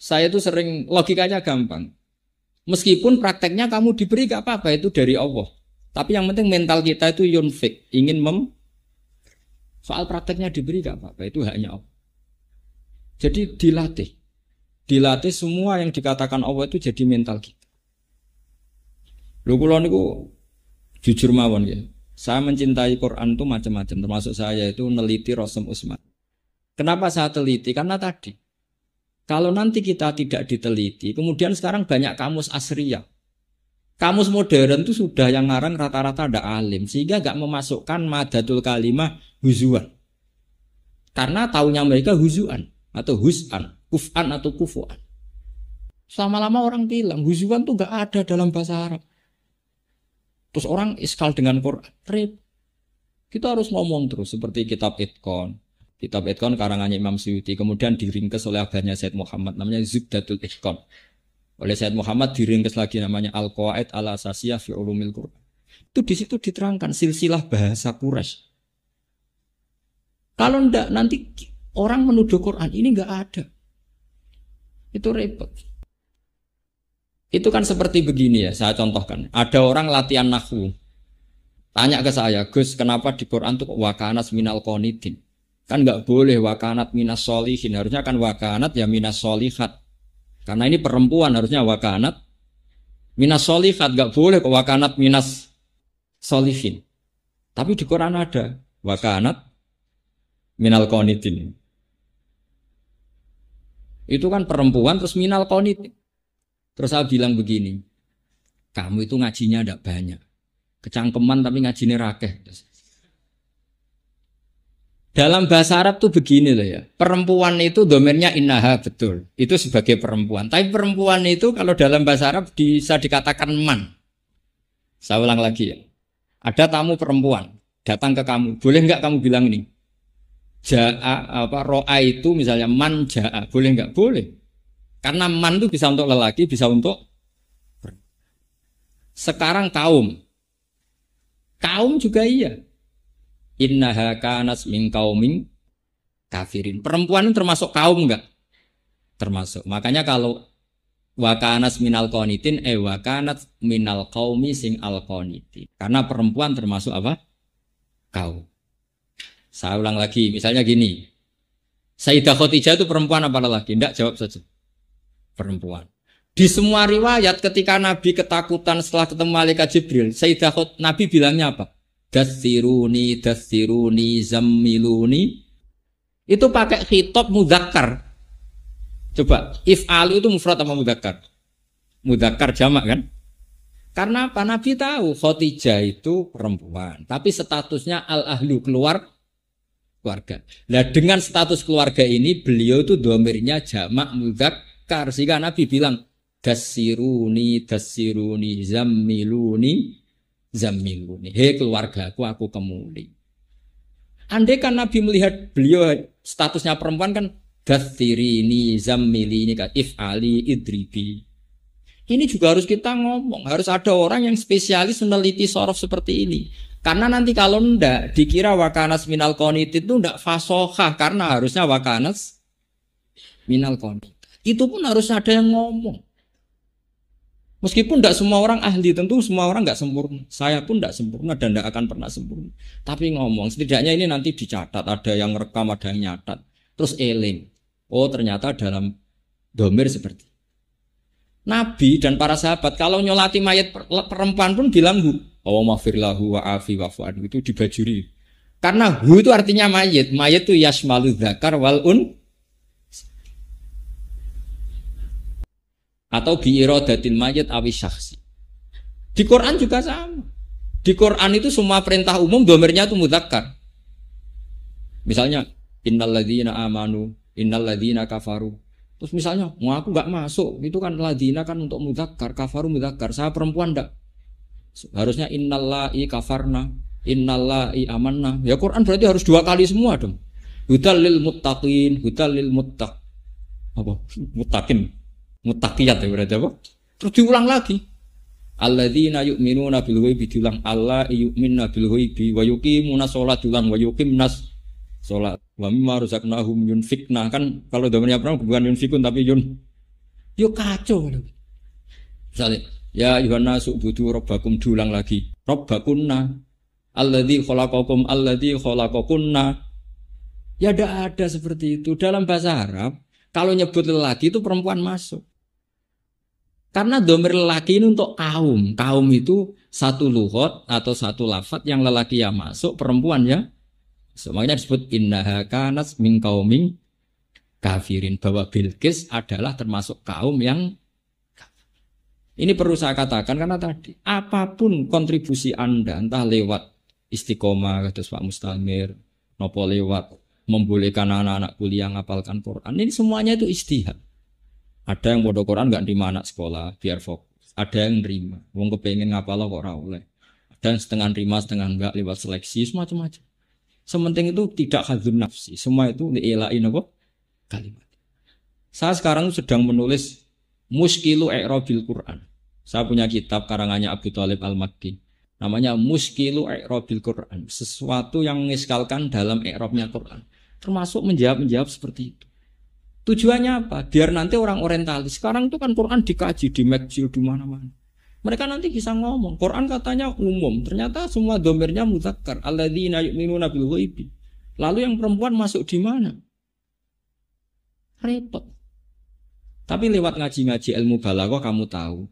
saya itu sering logikanya gampang. Meskipun prakteknya kamu diberi gak apa-apa, itu dari Allah. Tapi yang penting mental kita itu yunfik, ingin soal prakteknya diberi gak apa-apa, itu haknya Allah. Jadi dilatih semua yang dikatakan Allah itu jadi mental kita. Lho kula niku jujur mawon ya. Saya mencintai Quran itu macam-macam, termasuk saya itu neliti Rasul Utsman. Kenapa saya teliti? Karena tadi kalau nanti kita tidak diteliti, kemudian sekarang banyak kamus asriyah. Kamus modern itu sudah yang ngarang rata-rata ada alim, sehingga gak memasukkan madatul kalimah huzuan. Karena taunya mereka huzuan atau huz'an, kuf'an atau kufu'an. Lama-lama orang bilang huzuan itu gak ada dalam bahasa Arab. Terus orang iskal dengan Quran. Kita harus ngomong terus seperti kitab Itqan. Kitab Itqan karangannya Imam Suyuti, kemudian diringkes oleh abahnya Sayyid Muhammad, namanya Zubdatul Itqan. Oleh Sayyid Muhammad diringkes lagi namanya Al-Qawaid Al-Asasiyah fi Ulumil Quran. Itu di situ diterangkan silsilah bahasa Quraisy. Kalau ndak nanti orang menuduh Quran ini nggak ada. Itu repot. Itu kan seperti begini ya, saya contohkan. Ada orang latihan nahwu. Tanya ke saya, Gus, kenapa di Quran tuh wakanat minal qonitin? Kan nggak boleh wakanat minas solihin, harusnya kan wakanat ya minas solihat. Karena ini perempuan harusnya wakanat minas solihat, nggak boleh kok wakanat minas solihin. Tapi di Quran ada wakanat minal qonitin. Itu kan perempuan terus minal qonitin. Terus saya bilang begini, kamu itu ngajinya ndak banyak. Kecangkeman tapi ngajinya rakeh. Dalam bahasa Arab tuh begini loh ya. Perempuan itu domainnya innaha, betul. Itu sebagai perempuan. Tapi perempuan itu kalau dalam bahasa Arab bisa dikatakan man. Saya ulang lagi ya. Ada tamu perempuan datang ke kamu. Boleh nggak kamu bilang ini? Ja'a apa ro'a itu misalnya man ja'a. Boleh nggak? Boleh. Karena man itu bisa untuk lelaki, bisa untuk sekarang kaum. Kaum juga iya. Innaha kanas min qaumin kafirin. Perempuan itu termasuk kaum enggak? Termasuk. Makanya kalau wakanas minal qonitin wakanat minal qaumi sing al qonitin. Karena perempuan termasuk apa? Kaum. Saya ulang lagi, misalnya gini. Sayyidah Khadijah itu perempuan apa lelaki? Enggak, jawab saja. Perempuan. Di semua riwayat ketika Nabi ketakutan setelah ketemu malaikat Jibril, Sayyidah Nabi bilangnya apa? Dathiruni, zammiluni. Itu pakai khitab mudzakkar. Coba, if'alu itu mufrad apa mudzakkar? Mudzakkar jamak kan? Karena apa? Nabi tahu Khadijah itu perempuan, tapi statusnya al-ahlu keluarga. Nah, dengan status keluarga ini beliau itu domirnya jamak mudzakkar. Sehingga Nabi bilang Dassiruni, zammiluni. Hei keluargaku, aku kemuli. Andai kan Nabi melihat beliau statusnya perempuan kan Dassirini, zammilini, if'ali, idribi. Ini juga harus kita ngomong. Harus ada orang yang spesialis meneliti sorof seperti ini. Karena nanti kalau ndak dikira wakanas minal qonitin itu ndak fasohah. Karena harusnya wakanas minal qonitin. Itu pun harus ada yang ngomong. Meskipun tidak semua orang ahli, tentu semua orang nggak sempurna. Saya pun tidak sempurna dan tidak akan pernah sempurna. Tapi ngomong, setidaknya ini nanti dicatat. Ada yang rekam, ada yang nyatat. Terus eling. Oh ternyata dalam domir seperti Nabi dan para sahabat kalau nyolati mayat perempuan pun bilang hu. Allahumma firlahu wa afi wa fu'adu. Itu dibajuri. Karena hu itu artinya mayat. Mayat itu yashmalu dzakar wal atau biiradatil mayit awi syakhsi. Di Quran juga sama. Di Quran itu semua perintah umum domirnya itu mudzakkar. Misalnya innalladzina amanu, innalladzina kafaru. Terus misalnya, mau aku enggak masuk, itu kan ladzina kan untuk mudzakkar, kafaru mudzakkar. Saya perempuan enggak. Harusnya innallahi kafarna, innallahi amanna. Ya Quran berarti harus dua kali semua dong. Hudal lil muttaqin, hudal lil muttaq. Apa? Muttaqin. Muttaqiyat ya berarti apa? Terus diulang lagi. Alladzina yu'minuna bil ghaibi diulang Allah yu'minuna bil ghaibi wa yuqimuna shalat diulang wa yuqimnas shalat wa mimma razaqnahum yunfikna kan kalau domennya perang bukan yunfikun tapi yo kacau. Misalnya ya ayyuhan nasu ubudu rabbakum diulang lagi. Rabbakunna alladzi khalaqakunna. Ya tidak ada seperti itu dalam bahasa Arab. Kalau nyebut lelaki itu perempuan masuk. Karena domir lelaki ini untuk kaum. Kaum itu satu lughot atau satu lafaz yang lelaki yang masuk, perempuan ya. Makanya disebut innaha kanat min qaumin kafirin. Bahwa Bilqis adalah termasuk kaum yang kafir. Ini perlu saya katakan karena tadi apapun kontribusi Anda entah lewat istiqomah kados Pak Mustamir, nopo lewat membolehkan anak-anak kuliah ngapalkan Quran. Ini semuanya itu ijtihad. Ada yang bodoh Quran nggak nerima anak sekolah biar fokus. Ada yang nerima, wong kepengen ngapal kok ora oleh. Ada yang setengah nerima, setengah enggak lewat seleksi, semacam-macam. Sementing itu tidak hadzun nafsi. Semua itu dielain apa? Kalimat. Saya sekarang sedang menulis Muskilu I'rabil Quran. Saya punya kitab karangannya Abu Thalib Al-Makki. Namanya Muskilu I'rabil Quran. Sesuatu yang mengiskalkan dalam i'rabnya Quran. Termasuk menjawab seperti itu. Tujuannya apa? Biar nanti orang orientalis. Sekarang itu kan Quran dikaji di McGill di mana-mana. Mereka nanti bisa ngomong. Quran katanya umum, ternyata semua domirnya mudzakkar. Alladzina yu'minuna bil ghaibi. Lalu yang perempuan masuk di mana? Repot. Tapi lewat ngaji-ngaji ilmu balaghah kamu tahu.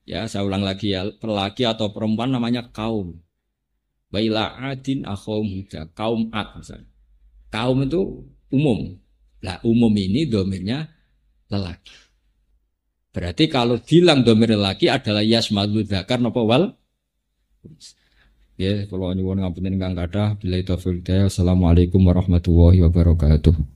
Ya, saya ulang lagi ya, lelaki atau perempuan namanya kaum. Baila adin akhum huda, kaum ad misalnya. Kaum itu umum. Lah umum ini domirnya lelaki. Berarti kalau bilang domir lelaki adalah yasmadul dzakar napa wal. Ya, kalau nyuwun ngapunten ingkang kathah, billahi taufiq hidayah. Assalamualaikum warahmatullahi wabarakatuh.